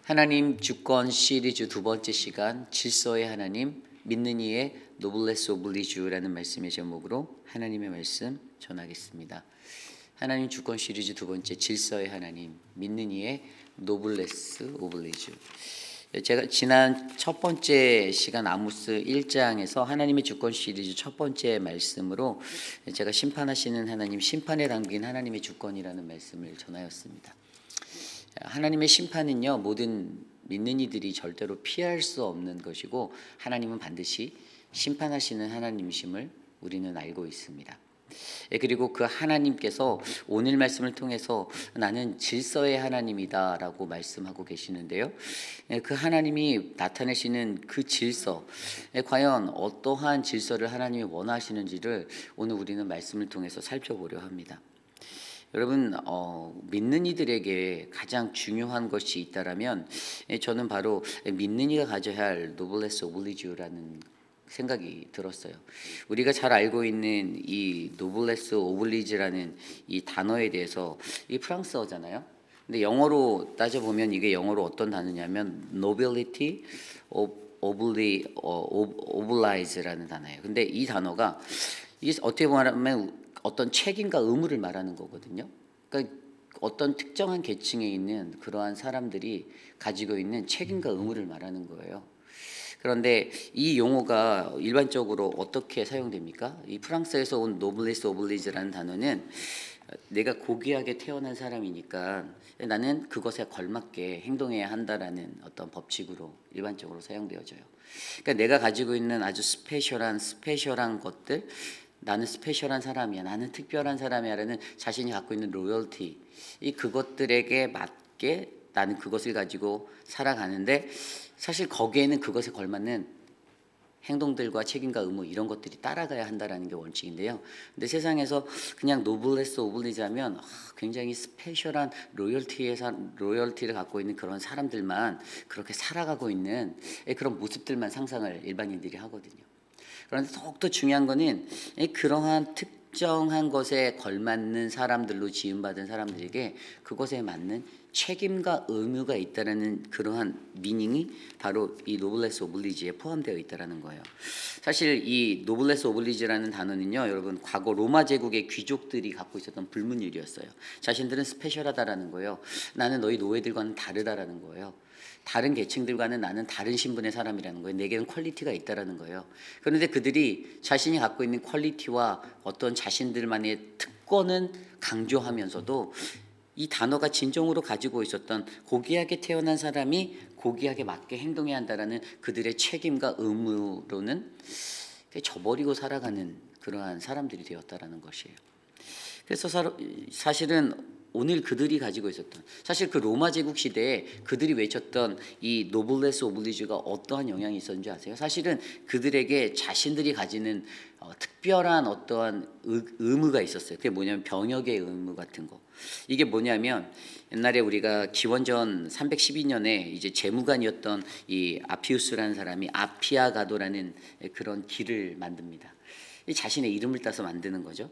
하나님 주권 시리즈 두 번째 시간 질서의 하나님 믿는 이의 노블레스 오블리주라는 말씀의 제목으로 하나님의 말씀 전하겠습니다. 하나님 주권 시리즈 두 번째 질서의 하나님 믿는 이의 노블레스 오블리주. 제가 지난 첫 번째 시간 아모스 1장에서 하나님의 주권 시리즈 첫 번째 말씀으로 제가 심판하시는 하나님, 심판에 담긴 하나님의 주권이라는 말씀을 전하였습니다. 하나님의 심판은요, 모든 믿는 이들이 절대로 피할 수 없는 것이고 하나님은 반드시 심판하시는 하나님이심을 우리는 알고 있습니다. 그리고 그 하나님께서 오늘 말씀을 통해서 나는 질서의 하나님이다 라고 말씀하고 계시는데요, 그 하나님이 나타내시는 그 질서, 과연 어떠한 질서를 하나님이 원하시는지를 오늘 우리는 말씀을 통해서 살펴보려 합니다. 여러분, 믿는 이들에게 가장 중요한 것이 있다라면 저는 바로 믿는 이가 가져야 할 노블레스 오블리주라는 생각이 들었어요. 우리가 잘 알고 있는 이 노블레스 오블리지라는 이 단어에 대해서, 이 프랑스어잖아요. 근데 영어로 따져보면 이게 영어로 어떤 단어냐면 nobility oblige라는 단어예요. 근데 이 단어가 이게 어떻게 보면 어떤 책임과 의무를 말하는 거거든요. 그러니까 어떤 특정한 계층에 있는 그러한 사람들이 가지고 있는 책임과 의무를 말하는 거예요. 그런데 이 용어가 일반적으로 어떻게 사용됩니까? 이 프랑스에서 온 노블레스 오블리즈라는 단어는 내가 고귀하게 태어난 사람이니까 나는 그것에 걸맞게 행동해야 한다라는 어떤 법칙으로 일반적으로 사용되어져요. 그러니까 내가 가지고 있는 아주 스페셜한 것들, 나는 스페셜한 사람이야, 나는 특별한 사람이야라는 자신이 갖고 있는 로열티, 이 그것들에게 맞게 나는 그것을 가지고 살아가는데, 사실 거기에는 그것에 걸맞는 행동들과 책임과 의무, 이런 것들이 따라가야 한다라는 게 원칙인데요. 근데 세상에서 그냥 노블레스 오블리자면 굉장히 스페셜한 로열티를 갖고 있는 그런 사람들만 그렇게 살아가고 있는 그런 모습들만 상상을 일반인들이 하거든요. 그런데 더욱더 중요한 거는 그러한 특정한 것에 걸맞는 사람들로 지음받은 사람들에게 그것에 맞는 책임과 의무가 있다라는 그러한 미닝이 바로 이 노블레스 오블리지에 포함되어 있다라는 거예요. 사실 이 노블레스 오블리지라는 단어는요, 여러분, 과거 로마 제국의 귀족들이 갖고 있었던 불문율이었어요. 자신들은 스페셜하다라는 거예요. 나는 너희 노예들과는 다르다라는 거예요. 다른 계층들과는 나는 다른 신분의 사람이라는 거예요. 내게는 퀄리티가 있다라는 거예요. 그런데 그들이 자신이 갖고 있는 퀄리티와 어떤 자신들만의 특권은 강조하면서도 이 단어가 진정으로 가지고 있었던 고귀하게 태어난 사람이 고귀하게 맞게 행동해야 한다라는 그들의 책임과 의무로는 저버리고 살아가는 그러한 사람들이 되었다라는 것이에요. 그래서 사실은 오늘 그들이 가지고 있었던, 사실 그 로마 제국 시대에 그들이 외쳤던 이 노블레스 오블리주가 어떠한 영향이 있었는지 아세요? 사실은 그들에게 자신들이 가지는 특별한 어떠한 의무가 있었어요. 그게 뭐냐면 병역의 의무 같은 거. 이게 뭐냐면 옛날에 우리가 기원전 312년에 이제 재무관이었던 이 아피우스라는 사람이 아피아가도라는 그런 길을 만듭니다. 자신의 이름을 따서 만드는 거죠.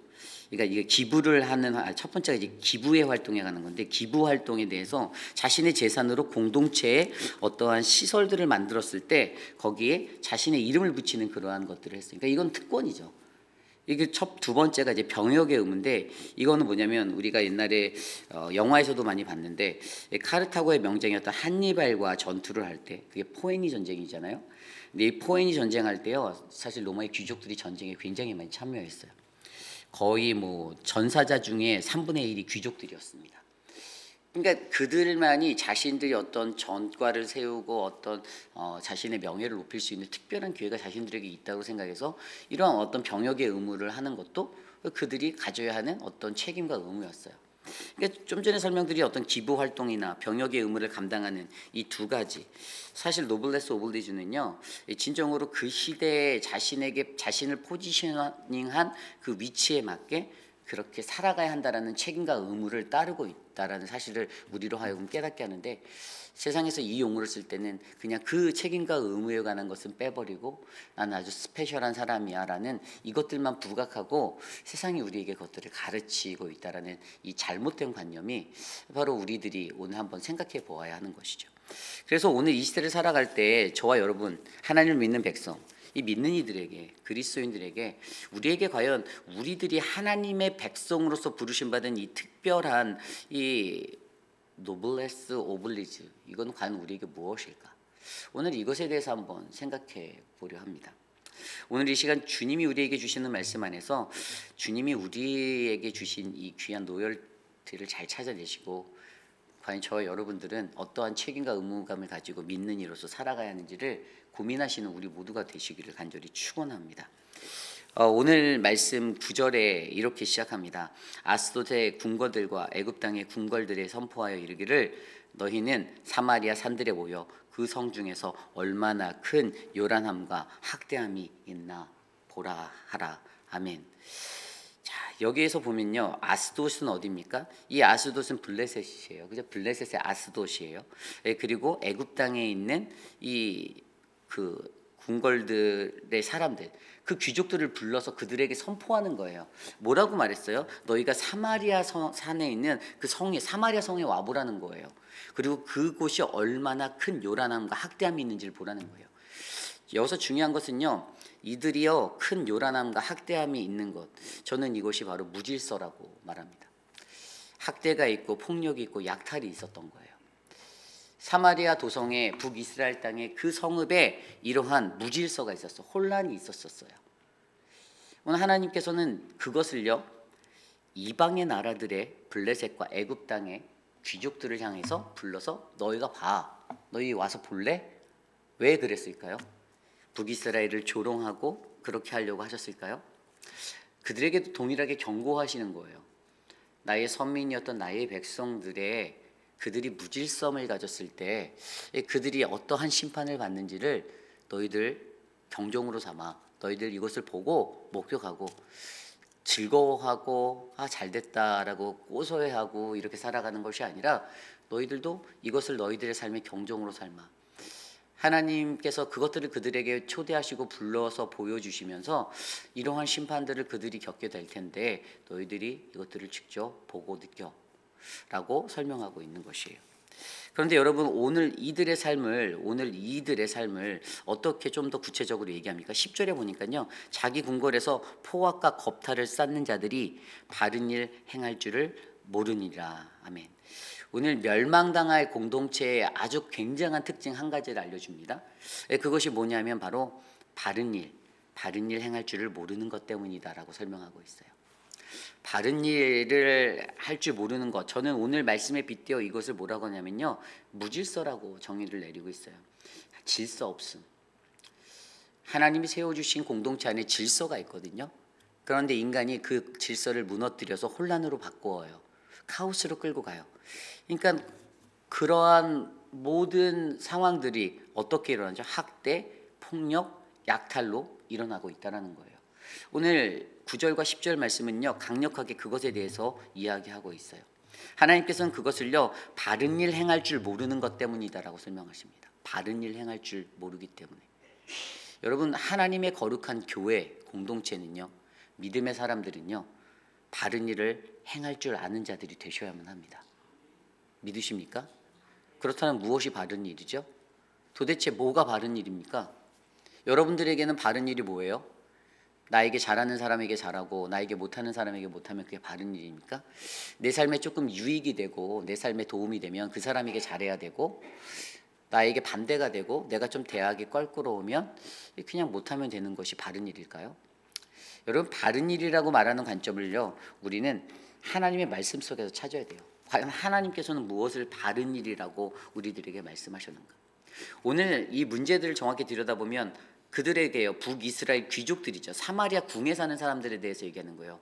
그러니까 이게 기부를 하는, 첫 번째가 이제 기부의 활동에 가는 건데, 기부 활동에 대해서 자신의 재산으로 공동체에 어떠한 시설들을 만들었을 때 거기에 자신의 이름을 붙이는 그러한 것들을 했어요. 그러니까 이건 특권이죠. 이게 두 번째가 이제 병역의 의무인데, 이거는 뭐냐면 우리가 옛날에 영화에서도 많이 봤는데, 카르타고의 명장이었던 한니발과 전투를 할 때, 그게 포에니 전쟁이잖아요. 근데 이 포에니 전쟁할 때요, 사실 로마의 귀족들이 전쟁에 굉장히 많이 참여했어요. 거의 뭐 전사자 중에 3분의 1이 귀족들이었습니다. 그러니까 그들만이 자신들이 어떤 전과를 세우고 어떤 자신의 명예를 높일 수 있는 특별한 기회가 자신들에게 있다고 생각해서 이러한 어떤 병역의 의무를 하는 것도 그들이 가져야 하는 어떤 책임과 의무였어요. 그러니까 좀 전에 설명드린 어떤 기부 활동이나 병역의 의무를 감당하는 이 두 가지, 사실 노블레스 오블리주는요, 진정으로 그 시대에 자신을 포지셔닝한 그 위치에 맞게 그렇게 살아가야 한다라는 책임과 의무를 따르고 있다라는 사실을 우리로 하여금 깨닫게 하는데, 세상에서 이 용어를 쓸 때는 그냥 그 책임과 의무에 관한 것은 빼버리고 나는 아주 스페셜한 사람이야 라는 이것들만 부각하고 세상이 우리에게 그것들을 가르치고 있다라는 이 잘못된 관념이 바로 우리들이 오늘 한번 생각해 보아야 하는 것이죠. 그래서 오늘 이 시대를 살아갈 때 저와 여러분 하나님을 믿는 백성, 이 믿는 이들에게, 그리스도인들에게, 우리에게 과연 우리들이 하나님의 백성으로서 부르심 받은 이 특별한 이 노블레스 오블리즈, 이건 과연 우리에게 무엇일까? 오늘 이것에 대해서 한번 생각해 보려 합니다. 오늘 이 시간 주님이 우리에게 주시는 말씀 안에서 주님이 우리에게 주신 이 귀한 노열들을 잘 찾아내시고 과연 저와 여러분들은 어떠한 책임과 의무감을 가지고 믿는 이로서 살아가야 하는지를 고민하시는 우리 모두가 되시기를 간절히 축원합니다. 오늘 말씀 9절에 이렇게 시작합니다. 아스돗의 궁궐들과 애굽 땅의 궁궐들에 선포하여 이르기를 너희는 사마리아 산들에 모여 그 성 중에서 얼마나 큰 요란함과 학대함이 있나 보라 하라. 아멘. 자, 여기에서 보면요, 아스돗은 어디입니까? 이 아스돗은 블레셋이에요. 그죠? 블레셋의 아스돗이에요. 그리고 애굽 땅에 있는 이 궁궐들의 사람들, 그 귀족들을 불러서 그들에게 선포하는 거예요. 뭐라고 말했어요? 너희가 사마리아 산에 있는 그 성에, 사마리아 성에 와보라는 거예요. 그리고 그곳이 얼마나 큰 요란함과 학대함이 있는지를 보라는 거예요. 여기서 중요한 것은요, 이들이요 큰 요란함과 학대함이 있는 것, 저는 이것이 바로 무질서라고 말합니다. 학대가 있고 폭력이 있고 약탈이 있었던 거예요. 사마리아 도성의 북이스라엘 땅의 그 성읍에 이러한 무질서가 있었어, 혼란이 있었어요. 오늘 하나님께서는 그것을요 이방의 나라들의 블레셋과 애굽 땅의 귀족들을 향해서 불러서 너희가 봐, 너희 와서 볼래? 왜 그랬을까요? 북이스라엘을 조롱하고 그렇게 하려고 하셨을까요? 그들에게도 동일하게 경고하시는 거예요. 나의 선민이었던 나의 백성들의 그들이 무질서를 가졌을 때 그들이 어떠한 심판을 받는지를 너희들 경종으로 삼아 너희들 이것을 보고 목격하고 즐거워하고 잘됐다라고 고소해하고 이렇게 살아가는 것이 아니라 너희들도 이것을 너희들의 삶의 경종으로 삼아 하나님께서 그것들을 그들에게 초대하시고 불러서 보여주시면서 이러한 심판들을 그들이 겪게 될 텐데 너희들이 이것들을 직접 보고 느껴 라고 설명하고 있는 것이에요. 그런데 여러분 오늘 이들의 삶을 어떻게 좀 더 구체적으로 얘기합니까? 10절에 보니까요, 자기 궁궐에서 포악과 겁탈을 쌓는 자들이 바른 일 행할 줄을 모르니라. 아멘. 오늘 멸망당할 공동체의 아주 굉장한 특징 한 가지를 알려줍니다. 그것이 뭐냐면 바로 바른 일 행할 줄을 모르는 것 때문이다라고 설명하고 있어요. 바른 일을 할 줄 모르는 것, 저는 오늘 말씀에 빗대어 이것을 뭐라고 하냐면요, 무질서라고 정의를 내리고 있어요. 질서 없음. 하나님이 세워주신 공동체 안에 질서가 있거든요. 그런데 인간이 그 질서를 무너뜨려서 혼란으로 바꾸어요. 카오스로 끌고 가요. 그러니까 그러한 모든 상황들이 어떻게 일어나죠? 학대, 폭력, 약탈로 일어나고 있다는 거예요. 오늘 9절과 10절 말씀은요, 강력하게 그것에 대해서 이야기하고 있어요. 하나님께서는 그것을요, 바른 일 행할 줄 모르는 것 때문이다라고 설명하십니다. 바른 일 행할 줄 모르기 때문에. 여러분, 하나님의 거룩한 교회 공동체는요, 믿음의 사람들은요, 바른 일을 행할 줄 아는 자들이 되셔야만 합니다. 믿으십니까? 그렇다면 무엇이 바른 일이죠? 도대체 뭐가 바른 일입니까? 여러분들에게는 바른 일이 뭐예요? 나에게 잘하는 사람에게 잘하고 나에게 못하는 사람에게 못하면 그게 바른 일입니까? 내 삶에 조금 유익이 되고 내 삶에 도움이 되면 그 사람에게 잘해야 되고, 나에게 반대가 되고 내가 좀 대학이 껄끄러우면 그냥 못하면 되는 것이 바른 일일까요? 여러분, 바른 일이라고 말하는 관점을요, 우리는 하나님의 말씀 속에서 찾아야 돼요. 과연 하나님께서는 무엇을 바른 일이라고 우리들에게 말씀하셨는가? 오늘 이 문제들을 정확히 들여다보면 그들에게요, 북이스라엘 귀족들이죠, 사마리아 궁에 사는 사람들에 대해서 얘기하는 거예요.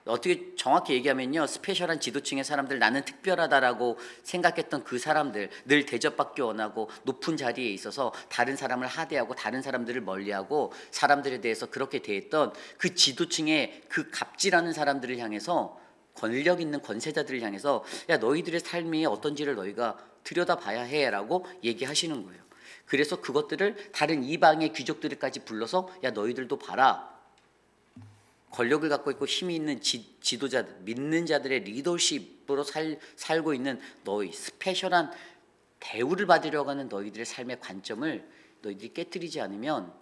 어떻게 정확히 얘기하면요, 스페셜한 지도층의 사람들, 나는 특별하다라고 생각했던 그 사람들, 늘 대접받기 원하고 높은 자리에 있어서 다른 사람을 하대하고 다른 사람들을 멀리하고 사람들에 대해서 그렇게 대했던 그 지도층의 그 갑질하는 사람들을 향해서, 권력 있는 권세자들을 향해서 야, 너희들의 삶이 어떤지를 너희가 들여다봐야 해라고 얘기하시는 거예요. 그래서 그것들을 다른 이방의 귀족들까지 불러서 야, 너희들도 봐라. 권력을 갖고 있고 힘이 있는 지도자들, 믿는 자들의 리더십으로 살고 있는 너희 스페셜한 대우를 받으려고 하는 너희들의 삶의 관점을 너희들이 깨뜨리지 않으면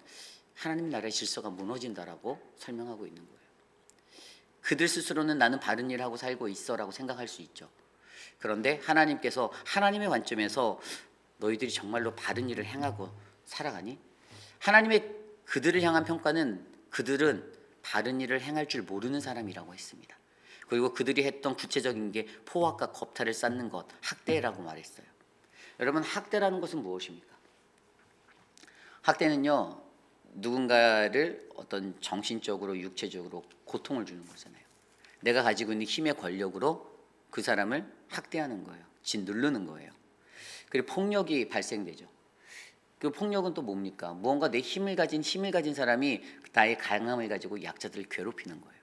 하나님 나라의 질서가 무너진다라고 설명하고 있는 거예요. 그들 스스로는 나는 바른 일을 하고 살고 있어라고 생각할 수 있죠. 그런데 하나님께서 하나님의 관점에서 너희들이 정말로 바른 일을 행하고 살아가니? 하나님의 그들을 향한 평가는 그들은 바른 일을 행할 줄 모르는 사람이라고 했습니다. 그리고 그들이 했던 구체적인 게 포악과 겁탈을 쌓는 것, 학대라고 말했어요. 여러분, 학대라는 것은 무엇입니까? 학대는요, 누군가를 어떤 정신적으로 육체적으로 고통을 주는 거잖아요. 내가 가지고 있는 힘의 권력으로 그 사람을 학대하는 거예요. 짓누르는 거예요. 그리고 폭력이 발생되죠. 그 폭력은 또 뭡니까? 무언가 내 힘을 가진 사람이 나의 강함을 가지고 약자들을 괴롭히는 거예요.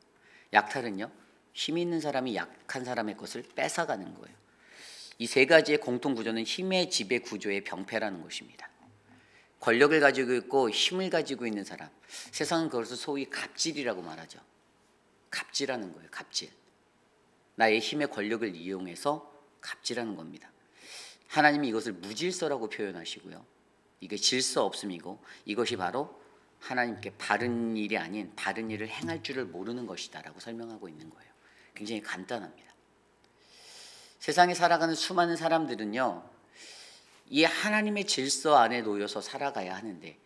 약탈은요, 힘이 있는 사람이 약한 사람의 것을 뺏어가는 거예요. 이 세 가지의 공통 구조는 힘의 지배 구조의 병폐라는 것입니다. 권력을 가지고 있고 힘을 가지고 있는 사람, 세상은 그것을 소위 갑질이라고 말하죠. 갑질하는 거예요. 갑질. 나의 힘의 권력을 이용해서 갑질하는 겁니다. 하나님이 이것을 무질서라고 표현하시고요. 이게 질서 없음이고 이것이 바로 하나님께 바른 일이 아닌 바른 일을 행할 줄을 모르는 것이다라고 설명하고 있는 거예요. 굉장히 간단합니다. 세상에 살아가는 수많은 사람들은요, 이 하나님의 질서 안에 놓여서 살아가야 하는데,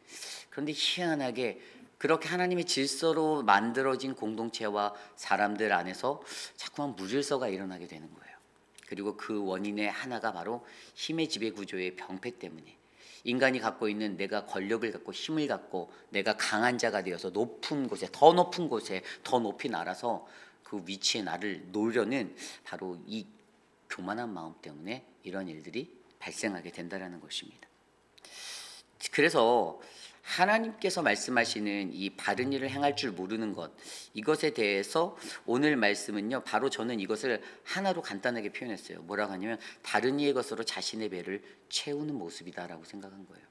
그런데 희한하게 그렇게 하나님의 질서로 만들어진 공동체와 사람들 안에서 자꾸만 무질서가 일어나게 되는 거예요. 그리고 그 원인의 하나가 바로 힘의 지배 구조의 병폐 때문에, 인간이 갖고 있는 내가 권력을 갖고 힘을 갖고 내가 강한 자가 되어서 높은 곳에 더 높이 날아서 그 위치에 나를 놓으려는 바로 이 교만한 마음 때문에 이런 일들이 발생하게 된다는 것입니다. 그래서 하나님께서 말씀하시는 이 바른 일을 행할 줄 모르는 것, 이것에 대해서 오늘 말씀은요, 바로 저는 이것을 하나로 간단하게 표현했어요. 뭐라고 하냐면 다른 이의 것으로 자신의 배를 채우는 모습이다라고 생각한 거예요.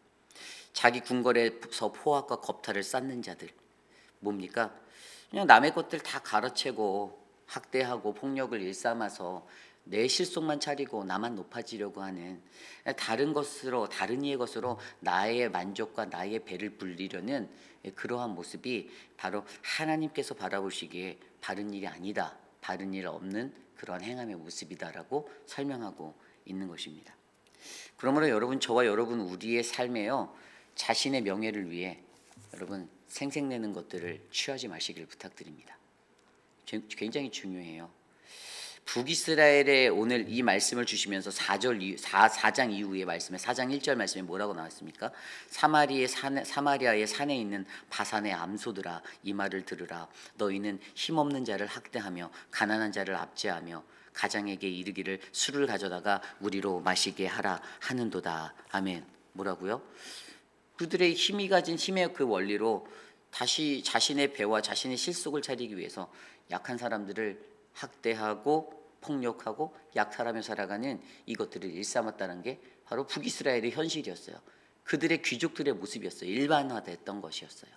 자기 궁궐에서 포악과 겁탈을 쌓는 자들, 뭡니까? 그냥 남의 것들 다 가로채고 학대하고 폭력을 일삼아서 내 실속만 차리고 나만 높아지려고 하는, 다른 이의 것으로 나의 만족과 나의 배를 불리려는 그러한 모습이 바로 하나님께서 바라보시기에 바른 일이 아니다, 바른 일 없는 그런 행함의 모습이다라고 설명하고 있는 것입니다. 그러므로 여러분, 저와 여러분 우리의 삶에요, 자신의 명예를 위해 여러분 생색내는 것들을 취하지 마시길 부탁드립니다. 굉장히 중요해요. 북이스라엘에 오늘 이 말씀을 주시면서 4장 이후의 말씀에 4장 1절 말씀에 뭐라고 나왔습니까? 사마리아의 산에 있는 바산의 암소들아, 이 말을 들으라. 너희는 힘없는 자를 학대하며 가난한 자를 압제하며 가장에게 이르기를 술을 가져다가 우리로 마시게 하라 하는도다. 아멘. 뭐라고요? 그들의 힘이 가진 힘의 그 원리로 다시 자신의 배와 자신의 실속을 차리기 위해서 약한 사람들을 학대하고 폭력하고 약탈하며 살아가는 이것들을 일삼았다는 게 바로 북이스라엘의 현실이었어요. 그들의 귀족들의 모습이었어요. 일반화됐던 것이었어요.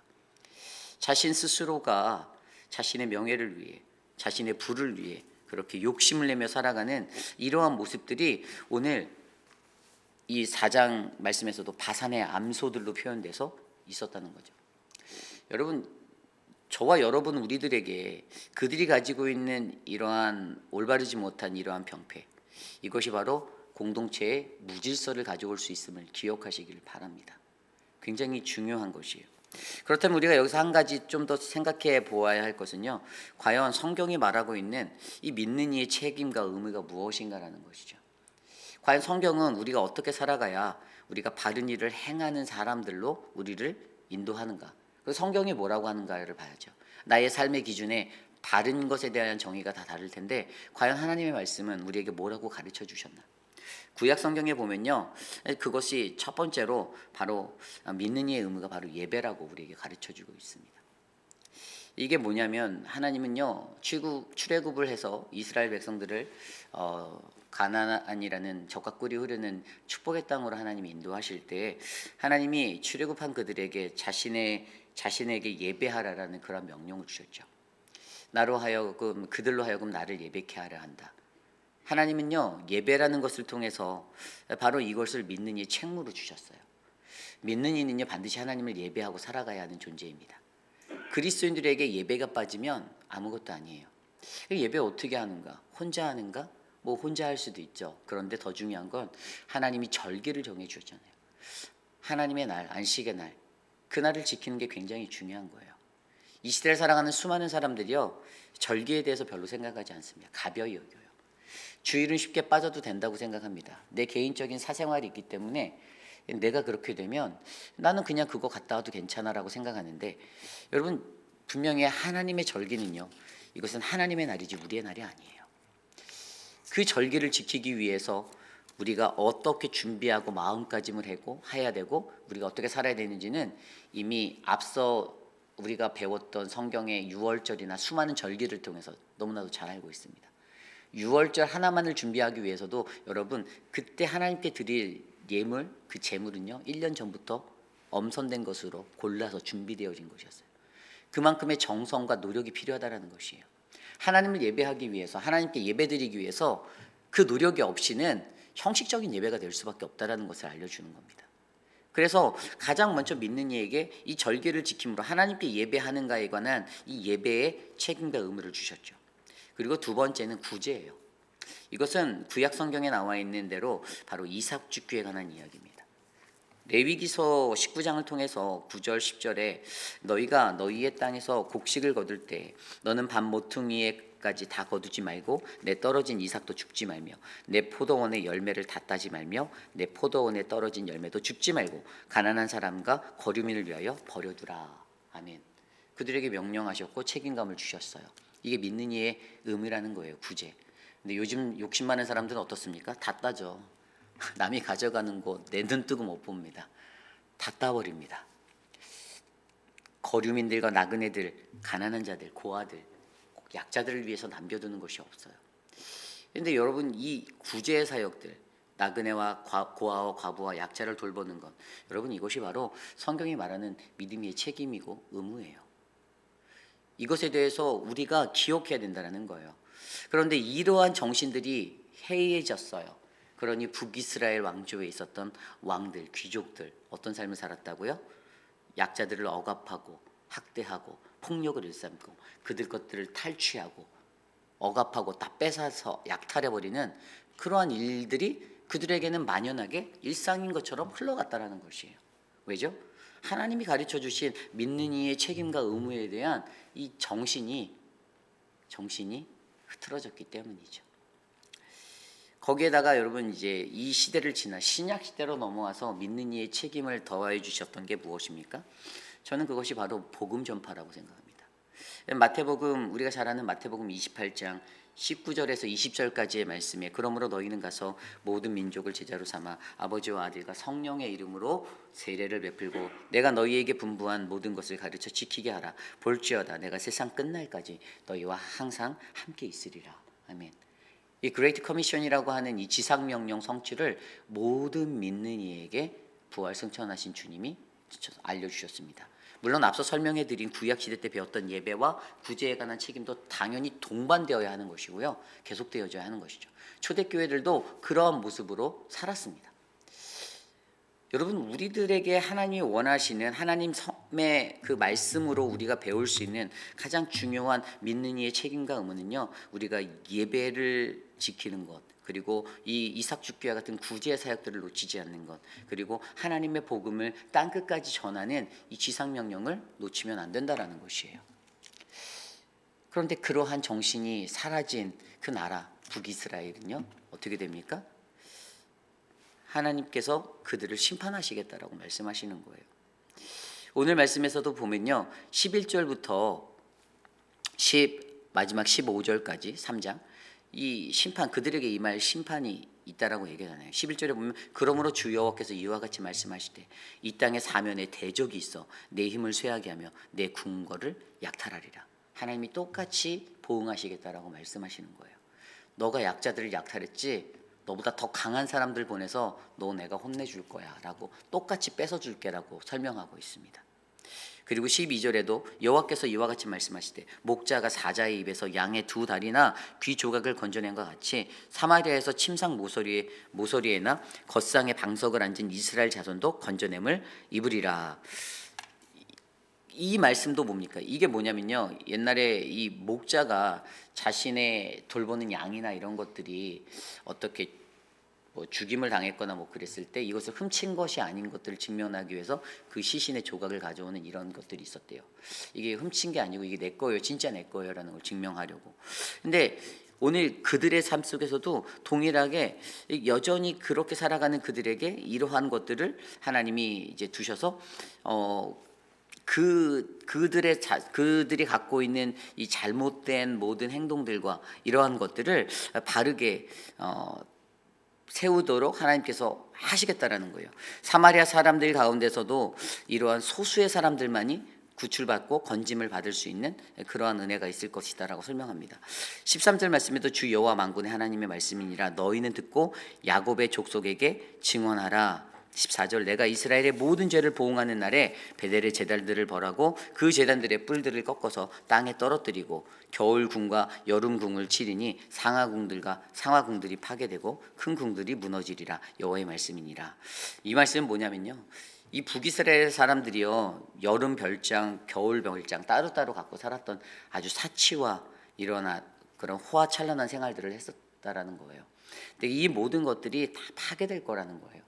자신 스스로가 자신의 명예를 위해, 자신의 부를 위해 그렇게 욕심을 내며 살아가는 이러한 모습들이 오늘 이 4장 말씀에서도 바산의 암소들로 표현돼서 있었다는 거죠. 여러분, 저와 여러분 우리들에게 그들이 가지고 있는 이러한 올바르지 못한 이러한 병폐, 이것이 바로 공동체의 무질서를 가져올 수 있음을 기억하시길 바랍니다. 굉장히 중요한 것이에요. 그렇다면 우리가 여기서 한 가지 좀 더 생각해 보아야 할 것은요, 과연 성경이 말하고 있는 이 믿는 이의 책임과 의무가 무엇인가라는 것이죠. 과연 성경은 우리가 어떻게 살아가야 우리가 바른 일을 행하는 사람들로 우리를 인도하는가? 그 성경이 뭐라고 하는가를 봐야죠. 나의 삶의 기준에 바른 것에 대한 정의가 다 다를 텐데 과연 하나님의 말씀은 우리에게 뭐라고 가르쳐 주셨나? 구약 성경에 보면요, 그것이 첫 번째로 바로 믿는 이의 의무가 바로 예배라고 우리에게 가르쳐 주고 있습니다. 이게 뭐냐면 하나님은요, 출애굽을 해서 이스라엘 백성들을 가나안이라는 적과 꿀이 흐르는 축복의 땅으로 하나님이 인도하실 때 하나님이 출애굽한 그들에게 자신에게 예배하라라는 그런 명령을 주셨죠. 그들로 하여금 나를 예배케 하려 한다. 하나님은요, 예배라는 것을 통해서 바로 이것을 믿는 이의 책무로 주셨어요. 믿는 이는요, 반드시 하나님을 예배하고 살아가야 하는 존재입니다. 그리스도인들에게 예배가 빠지면 아무것도 아니에요. 예배 어떻게 하는가? 혼자 하는가? 뭐 혼자 할 수도 있죠. 그런데 더 중요한 건 하나님이 절기를 정해 주셨잖아요. 하나님의 날, 안식의 날, 그날을 지키는 게 굉장히 중요한 거예요. 이 시대를 살아가는 수많은 사람들이요, 절기에 대해서 별로 생각하지 않습니다. 가벼이 여겨요. 주일은 쉽게 빠져도 된다고 생각합니다. 내 개인적인 사생활이 있기 때문에 내가 그렇게 되면 나는 그냥 그거 갔다 와도 괜찮아라고 생각하는데, 여러분, 분명히 하나님의 절기는요, 이것은 하나님의 날이지 우리의 날이 아니에요. 그 절기를 지키기 위해서 우리가 어떻게 준비하고 마음가짐을 하고 해야 되고 우리가 어떻게 살아야 되는지는 이미 앞서 우리가 배웠던 성경의 유월절이나 수많은 절기를 통해서 너무나도 잘 알고 있습니다. 유월절 하나만을 준비하기 위해서도 여러분, 그때 하나님께 드릴 예물, 그 제물은요, 1년 전부터 엄선된 것으로 골라서 준비되어진 것이었어요. 그만큼의 정성과 노력이 필요하다는 것이에요. 하나님을 예배하기 위해서, 하나님께 예배드리기 위해서 그 노력이 없이는 형식적인 예배가 될 수밖에 없다는 것을 알려주는 겁니다. 그래서 가장 먼저 믿는 이에게 이 절기를 지킴으로 하나님께 예배하는가에 관한 이 예배의 책임과 의무를 주셨죠. 그리고 두 번째는 구제예요. 이것은 구약 성경에 나와 있는 대로 바로 이삭 죽기에 관한 이야기입니다. 레위기서 19장을 통해서 9절 10절에 너희가 너희의 땅에서 곡식을 거둘 때 너는 반 모퉁이에까지 다 거두지 말고 내 떨어진 이삭도 줍지 말며 내 포도원의 열매를 다 따지 말며 내 포도원에 떨어진 열매도 줍지 말고 가난한 사람과 거류민을 위하여 버려두라. 아멘. 그들에게 명령하셨고 책임감을 주셨어요. 이게 믿는 이의 의무라는 거예요. 구제. 근데 요즘 욕심 많은 사람들은 어떻습니까? 다 따죠. 남이 가져가는 곳 내 눈 뜨고 못 봅니다. 다 따버립니다. 거류민들과 나그네들, 가난한 자들, 고아들, 약자들을 위해서 남겨두는 것이 없어요. 그런데 여러분, 이 구제의 사역들, 나그네와 고아와 과부와 약자를 돌보는 것, 여러분, 이것이 바로 성경이 말하는 믿음의 책임이고 의무예요. 이것에 대해서 우리가 기억해야 된다는 거예요. 그런데 이러한 정신들이 해이해졌어요. 그러니 북이스라엘 왕조에 있었던 왕들, 귀족들 어떤 삶을 살았다고요? 약자들을 억압하고 학대하고 폭력을 일삼고 그들 것들을 탈취하고 억압하고 다 뺏어서 약탈해버리는 그러한 일들이 그들에게는 만연하게 일상인 것처럼 흘러갔다는 것이에요. 왜죠? 하나님이 가르쳐 주신 믿는 이의 책임과 의무에 대한 이 정신이 흐트러졌기 때문이죠. 거기에다가 여러분, 이제 이 시대를 지나 신약 시대로 넘어와서 믿는 이의 책임을 더해 주셨던 게 무엇입니까? 저는 그것이 바로 복음 전파라고 생각합니다. 마태복음, 우리가 잘 아는 마태복음 28장 19절에서 20절까지의 말씀에 그러므로 너희는 가서 모든 민족을 제자로 삼아 아버지와 아들과 성령의 이름으로 세례를 베풀고 내가 너희에게 분부한 모든 것을 가르쳐 지키게 하라. 볼지어다 내가 세상 끝날까지 너희와 항상 함께 있으리라. 아멘. 이 그레이트 커미션이라고 하는 이 지상명령 성취를 모든 믿는 이에게 부활 승천하신 주님이 알려주셨습니다. 물론 앞서 설명해드린 구약시대 때 배웠던 예배와 구제에 관한 책임도 당연히 동반되어야 하는 것이고요. 계속되어져야 하는 것이죠. 초대교회들도 그러한 모습으로 살았습니다. 여러분, 우리들에게 하나님이 원하시는 하나님의 그 말씀으로 우리가 배울 수 있는 가장 중요한 믿는 이의 책임과 의무는요, 우리가 예배를 지키는 것, 그리고 이 이삭 죽기와 같은 구제 사역들을 놓치지 않는 것, 그리고 하나님의 복음을 땅끝까지 전하는 이 지상명령을 놓치면 안 된다라는 것이에요. 그런데 그러한 정신이 사라진 그 나라 북이스라엘은요, 어떻게 됩니까? 하나님께서 그들을 심판하시겠다라고 말씀하시는 거예요. 오늘 말씀에서도 보면요, 11절부터 마지막 15절까지 3장 이 심판, 그들에게 임할 심판이 있다라고 얘기하잖아요. 11절에 보면 그러므로 주 여호와께서 이와 같이 말씀하시되 이 땅에 사면에 대적이 있어 내 힘을 쇠하게 하며 내 궁궐을 약탈하리라. 하나님이 똑같이 보응하시겠다라고 말씀하시는 거예요. 너가 약자들을 약탈했지, 너보다 더 강한 사람들 보내서 너 내가 혼내줄 거야 라고 똑같이 뺏어줄게 라고 설명하고 있습니다. 그리고 12절에도 여호와께서 이와 같이 말씀하시되 목자가 사자의 입에서 양의 두 다리나 귀 조각을 건져낸 것 같이 사마리아에서 침상 모서리에나 겉상에 방석을 앉은 이스라엘 자손도 건져냄을 입으리라. 이 말씀도 뭡니까? 이게 뭐냐면요, 옛날에 이 목자가 자신의 돌보는 양이나 이런 것들이 어떻게 뭐 죽임을 당했거나 뭐 그랬을 때 이것을 훔친 것이 아닌 것들을 증명하기 위해서 그 시신의 조각을 가져오는 이런 것들이 있었대요. 이게 훔친 게 아니고 이게 내 거예요, 진짜 내 거예요라는 걸 증명하려고. 근데 오늘 그들의 삶 속에서도 동일하게 여전히 그렇게 살아가는 그들에게 이러한 것들을 하나님이 이제 두셔서 그들이 갖고 있는 이 잘못된 모든 행동들과 이러한 것들을 바르게 세우도록 하나님께서 하시겠다라는 거예요. 사마리아 사람들 가운데서도 이러한 소수의 사람들만이 구출받고 건짐을 받을 수 있는 그러한 은혜가 있을 것이다라고 설명합니다. 13절 말씀에도 주 여호와 만군의 하나님의 말씀이니라 너희는 듣고 야곱의 족속에게 증언하라. 14절 내가 이스라엘의 모든 죄를 보응하는 날에 베델의 제단들을 벌하고 그 제단들의 뿔들을 꺾어서 땅에 떨어뜨리고 겨울 궁과 여름 궁을 치리니 상하궁들이 파괴되고 큰 궁들이 무너지리라. 여호와의 말씀이니라. 이 말씀은 뭐냐면요, 이 북이스라엘 사람들이요 여름 별장 겨울 별장 따로따로 갖고 살았던 아주 사치와 이러한 그런 호화찬란한 생활들을 했었다라는 거예요. 근데 이 모든 것들이 다 파괴될 거라는 거예요.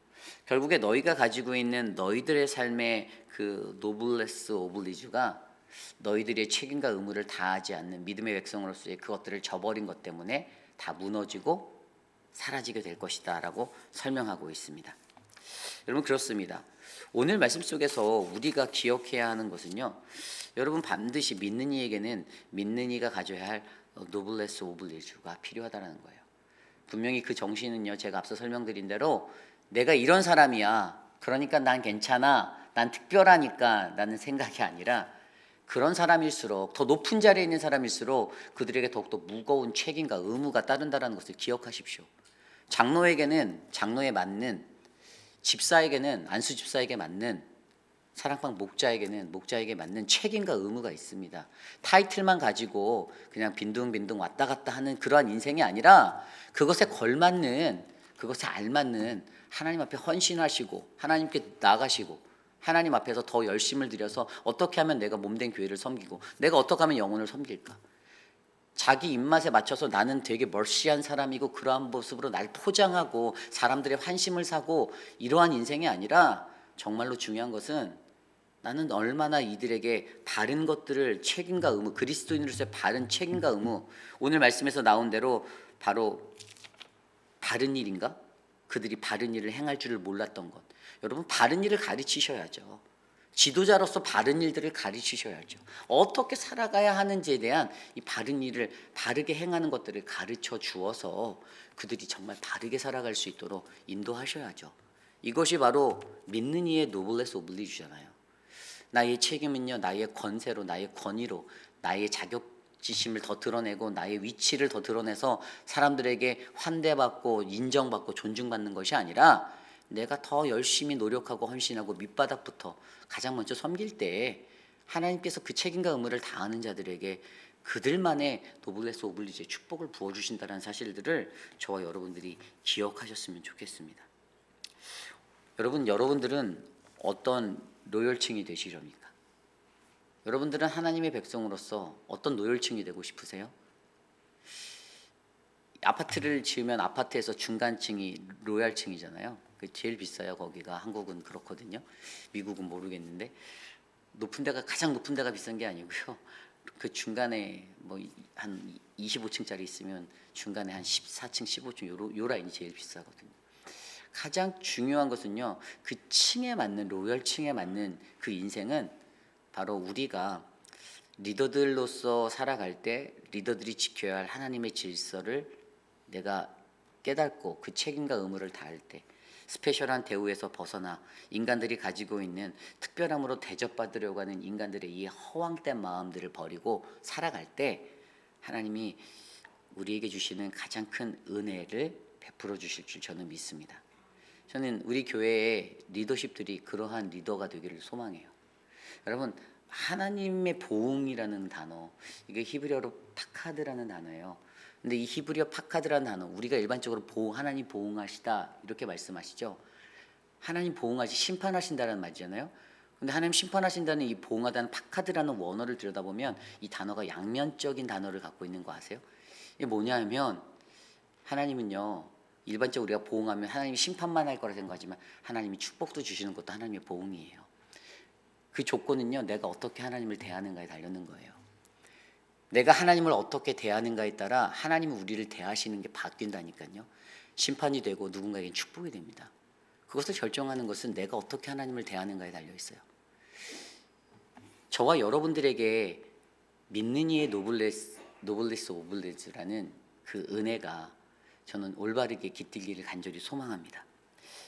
결국에 너희가 가지고 있는 너희들의 삶의 그 노블레스 오블리주가 너희들의 책임과 의무를 다하지 않는 믿음의 백성으로서의 그것들을 저버린 것 때문에 다 무너지고 사라지게 될 것이다 라고 설명하고 있습니다. 여러분, 그렇습니다. 오늘 말씀 속에서 우리가 기억해야 하는 것은요, 여러분 반드시 믿는 이에게는 믿는 이가 가져야 할 노블레스 오블리주가 필요하다는 거예요. 분명히 그 정신은요, 제가 앞서 설명드린 대로 내가 이런 사람이야, 그러니까 난 괜찮아, 난 특별하니까 라는 생각이 아니라 그런 사람일수록, 더 높은 자리에 있는 사람일수록 그들에게 더욱더 무거운 책임과 의무가 따른다는 것을 기억하십시오. 장로에게는 장로에 맞는, 집사에게는 안수 집사에게 맞는, 사랑방 목자에게는 목자에게 맞는 책임과 의무가 있습니다. 타이틀만 가지고 그냥 빈둥빈둥 왔다 갔다 하는 그러한 인생이 아니라 그것에 걸맞는, 그것에 알맞는 하나님 앞에 헌신하시고 하나님께 나가시고 하나님 앞에서 더 열심을 들여서 어떻게 하면 내가 몸된 교회를 섬기고 내가 어떻게 하면 영혼을 섬길까, 자기 입맛에 맞춰서 나는 되게 멀시한 사람이고 그러한 모습으로 날 포장하고 사람들의 환심을 사고 이러한 인생이 아니라 정말로 중요한 것은 나는 얼마나 이들에게 바른 것들을 책임과 의무, 그리스도인으로서의 바른 책임과 의무, 오늘 말씀에서 나온 대로 바로 바른 일인가? 그들이 바른 일을 행할 줄을 몰랐던 것. 여러분, 바른 일을 가르치셔야죠. 지도자로서 바른 일들을 가르치셔야죠. 어떻게 살아가야 하는지에 대한 이 바른 일을 바르게 행하는 것들을 가르쳐 주어서 그들이 정말 바르게 살아갈 수 있도록 인도하셔야죠. 이것이 바로 믿는 이의 노블레스 오블리주잖아요. 나의 책임은요, 나의 권세로, 나의 권위로, 나의 자격지심을 더 드러내고 나의 위치를 더 드러내서 사람들에게 환대받고 인정받고 존중받는 것이 아니라 내가 더 열심히 노력하고 헌신하고 밑바닥부터 가장 먼저 섬길 때 하나님께서 그 책임과 의무를 다하는 자들에게 그들만의 노블레스 오블리주의 축복을 부어주신다는 사실들을 저와 여러분들이 기억하셨으면 좋겠습니다. 여러분들은 어떤 로열층이 되시렵니까? 여러분들은 하나님의 백성으로서 어떤 로열층이 되고 싶으세요? 아파트를 지으면 아파트에서 중간층이 로얄층이잖아요. 그 제일 비싸요. 거기가. 한국은 그렇거든요. 미국은 모르겠는데 가장 높은 데가 비싼 게 아니고요. 그 중간에 뭐 한 25층짜리 있으면 중간에 한 14층, 15층 요 라인이 제일 비싸거든요. 가장 중요한 것은요, 그 층에 맞는, 로열층에 맞는 그 인생은 바로 우리가 리더들로서 살아갈 때 리더들이 지켜야 할 하나님의 질서를 내가 깨닫고 그 책임과 의무를 다할 때, 스페셜한 대우에서 벗어나 인간들이 가지고 있는 특별함으로 대접받으려고 하는 인간들의 이 허황된 마음들을 버리고 살아갈 때 하나님이 우리에게 주시는 가장 큰 은혜를 베풀어 주실 줄 저는 믿습니다. 저는 우리 교회의 리더십들이 그러한 리더가 되기를 소망해요. 여러분, 하나님의 보응이라는 단어, 이게 히브리어로 파카드라는 단어예요. 근데 이 히브리어 파카드라는 단어, 우리가 일반적으로 하나님 보응하시다 이렇게 말씀하시죠. 하나님 보응하시, 심판하신다는 말이잖아요. 근데 하나님 심판하신다는 이 보응하다는 파카드라는 원어를 들여다보면 이 단어가 양면적인 단어를 갖고 있는 거 아세요? 이게 뭐냐면 하나님은요, 일반적으로 우리가 보응하면 하나님이 심판만 할 거라 생각하지만 하나님이 축복도 주시는 것도 하나님의 보응이에요. 그 조건은요, 내가 어떻게 하나님을 대하는가에 달렸는 거예요. 내가 하나님을 어떻게 대하는가에 따라 하나님은 우리를 대하시는 게 바뀐다니까요. 심판이 되고 누군가에겐 축복이 됩니다. 그것을 결정하는 것은 내가 어떻게 하나님을 대하는가에 달려 있어요. 저와 여러분들에게 믿는 이의 노블레스 오블레즈라는 그 은혜가 저는 올바르게 깃들기를 간절히 소망합니다.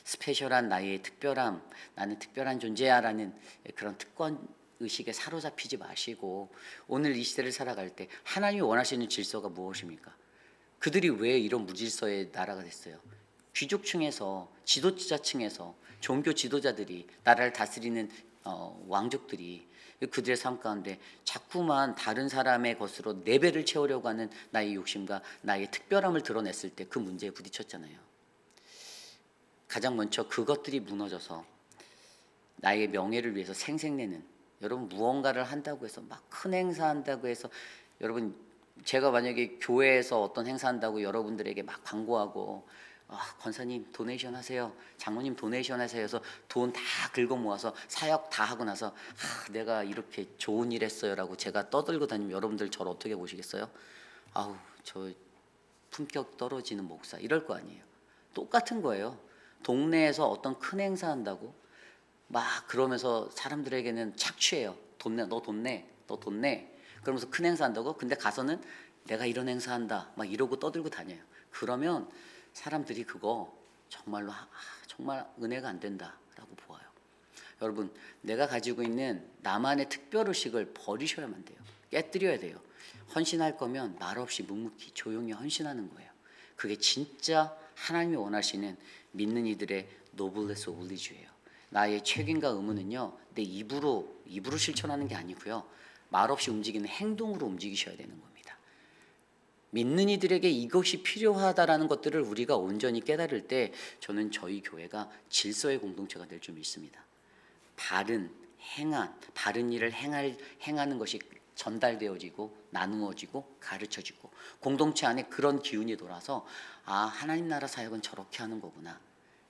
스페셜한 나의 특별함, 나는 특별한 존재야라는 그런 특권 의식에 사로잡히지 마시고 오늘 이 시대를 살아갈 때 하나님이 원하시는 질서가 무엇입니까? 그들이 왜 이런 무질서의 나라가 됐어요? 귀족층에서, 지도자층에서, 종교 지도자들이, 나라를 다스리는 왕족들이 그들의 삶 가운데 자꾸만 다른 사람의 것으로 내 배를 채우려고 하는 나의 욕심과 나의 특별함을 드러냈을 때 그 문제에 부딪혔잖아요. 가장 먼저 그것들이 무너져서 나의 명예를 위해서 생색내는, 여러분 무언가를 한다고 해서 막 큰 행사한다고 해서, 여러분 제가 만약에 교회에서 어떤 행사한다고 여러분들에게 막 광고하고 권사님 도네이션 하세요, 장모님 도네이션 하세요 해서 돈 다 긁어 모아서 사역 다 하고 나서 내가 이렇게 좋은 일 했어요 라고 제가 떠들고 다니면 여러분들 저를 어떻게 보시겠어요? 아우, 저 품격 떨어지는 목사 이럴 거 아니에요. 똑같은 거예요. 동네에서 어떤 큰 행사 한다고 막 그러면서 사람들에게는 착취해요. 돈 내, 너 돈 내, 너 돈 내. 그러면서 큰 행사 한다고. 근데 가서는 내가 이런 행사 한다 막 이러고 떠들고 다녀요. 그러면 사람들이 그거 정말로 정말 은혜가 안 된다라고 보아요. 여러분, 내가 가지고 있는 나만의 특별의식을 버리셔야만 돼요. 깨뜨려야 돼요. 헌신할 거면 말없이 묵묵히 조용히 헌신하는 거예요. 그게 진짜 하나님이 원하시는 믿는 이들의 노블레스 오블리주예요. 나의 책임과 의무는요, 내 입으로 실천하는 게 아니고요, 말없이 움직이는 행동으로 움직이셔야 되는 겁니다. 믿는 이들에게 이것이 필요하다라는 것들을 우리가 온전히 깨달을 때 저는 저희 교회가 질서의 공동체가 될 줄 믿습니다. 바른 일을 행하는 것이 전달되어지고 나누어지고 가르쳐지고 공동체 안에 그런 기운이 돌아서 하나님 나라 사역은 저렇게 하는 거구나,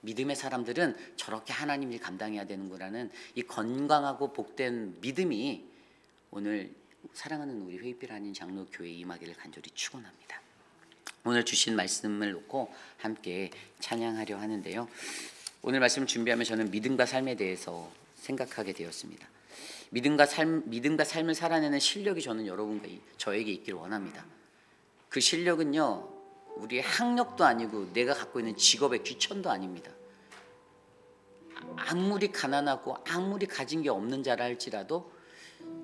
믿음의 사람들은 저렇게 하나님 일 감당해야 되는구나라는 이 건강하고 복된 믿음이 오늘 사랑하는 우리 회의필 한인 장로교회에 임하기를 간절히 축원합니다. 오늘 주신 말씀을 놓고 함께 찬양하려 하는데요, 오늘 말씀을 준비하면 저는 믿음과 삶에 대해서 생각하게 되었습니다. 믿음과 삶을 살아내는 실력이 저는 여러분과 저에게 있기를 원합니다. 그 실력은요, 우리의 학력도 아니고 내가 갖고 있는 직업의 귀천도 아닙니다. 아무리 가난하고 아무리 가진 게 없는 자라 할지라도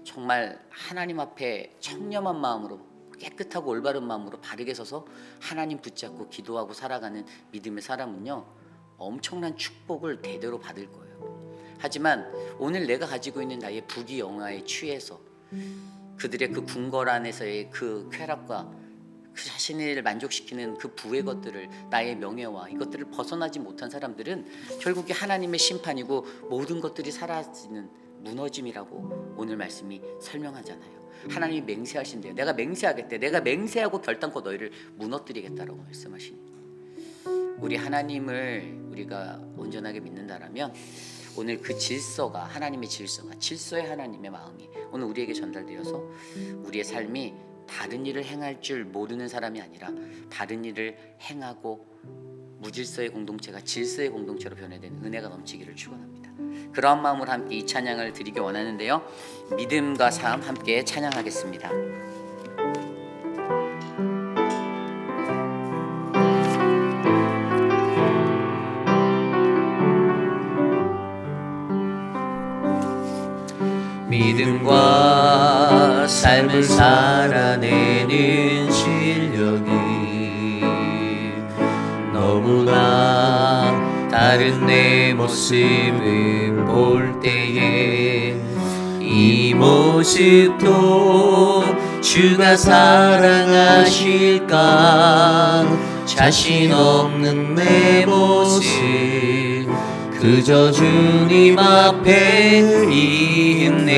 정말 하나님 앞에 청렴한 마음으로, 깨끗하고 올바른 마음으로 바르게 서서 하나님 붙잡고 기도하고 살아가는 믿음의 사람은요, 엄청난 축복을 대대로 받을 거예요. 하지만 오늘 내가 가지고 있는 나의 부귀영화에 취해서 그들의 그 궁궐 안에서의 그 쾌락과 그 자신을 만족시키는 그 부의 것들을, 나의 명예와 이것들을 벗어나지 못한 사람들은 결국에 하나님의 심판이고 모든 것들이 사라지는 무너짐이라고 오늘 말씀이 설명하잖아요. 하나님이 맹세하신대요. 내가 맹세하겠대. 내가 맹세하고 결단코 너희를 무너뜨리겠다라고 말씀하십니다. 우리 하나님을 우리가 온전하게 믿는다라면 오늘 그 질서가, 하나님의 질서가, 질서의 하나님의 마음이 오늘 우리에게 전달되어서 우리의 삶이 다른 일을 행할 줄 모르는 사람이 아니라 다른 일을 행하고 무질서의 공동체가 질서의 공동체로 변화되는 은혜가 넘치기를 축원합니다. 그러한 마음으로 함께 이 찬양을 드리기 원하는데요, 믿음과 삶 함께 찬양하겠습니다. 믿음과 삶을 살아내는 실력이 너무나 다른 내 모습을 볼 때에 이 모습도 주가 사랑하실까? 자신 없는 내 모습 그저 주님 앞에 있네.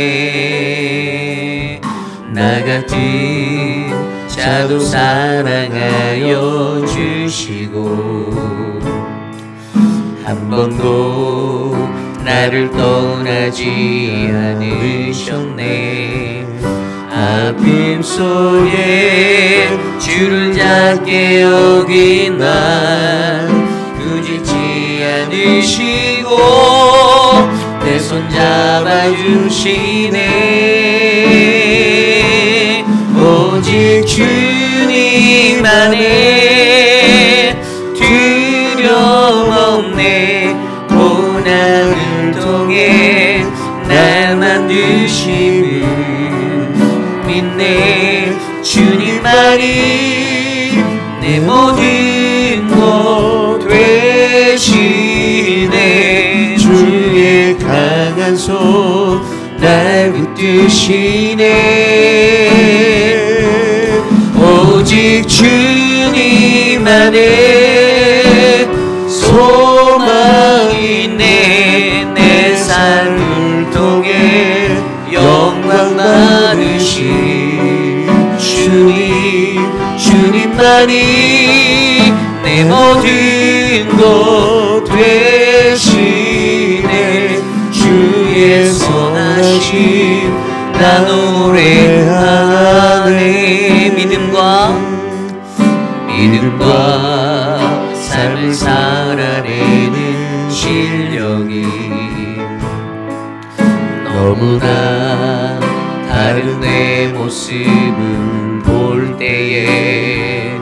나 같은 자도 사랑하여 주시고 한 번도 나를 떠나지 않으셨네. 아픔 속에 주를 작게 여긴 날 꾸짖지 않으시고 내 손 잡아주시네. 오직 주님 안에 두려움 없네. 고난을 통해 날 만드심을 믿네. 주님만이 내 모든 것 되시네. 주의 강한 손 날 붙드시네. 오직 주님 안에 소망이 있네. 내 삶을 통해 영광 많으신 주님만이 내 모든 것 되시네. 주의 선하심 나 노래하네. 믿음과 삶을 살아내는 실력이 너무나 다른 내 모습을 볼 때에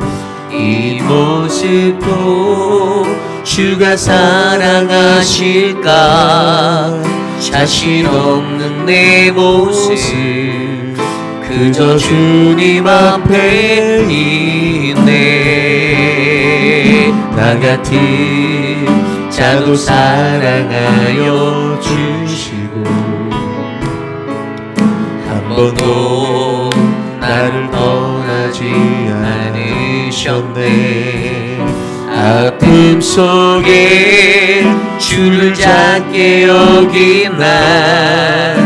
이 모습도 주가 사랑하실까? 자신 없는 내 모습 그저 주님 앞에 있네. 나 같은 자도 사랑하여 주시고 한 번도 나를 떠나지 않으셨네. 아픔 속에 주를 작게 여긴 날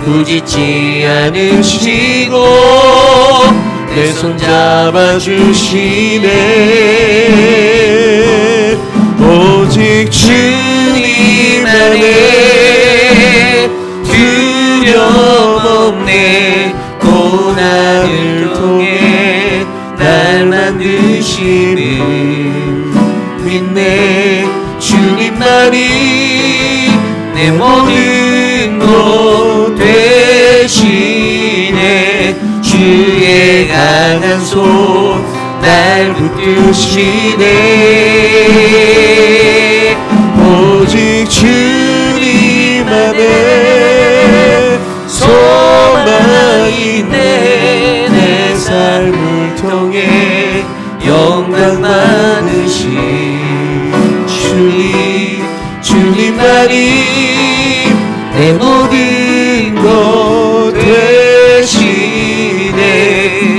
꾸짖지 않으시고 내 손 잡아주시네. 오직 주님 안에 두려움 없네. 고난을 통해 날 만드시는 믿네. 주님만이 내 모든 것 되시네. 주의 강한 손 날 붙드시네. 오직 주님 안에 소망이 있네. 내 삶을 통해 영광 많으신 주님만이 내 모든 것 되시네.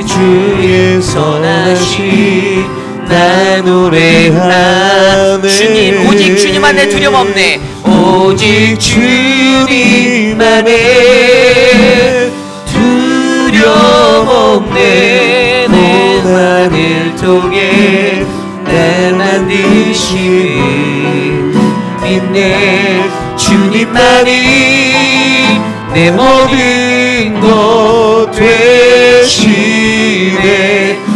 주의 선하심 나 노래하네. 주님, 오직 주님 안에 두려움 없네. 오직 주님 안에 두려움 없네. 고난을 통해 날 만드신 믿네. 주님만이 내 모든 것 되시네.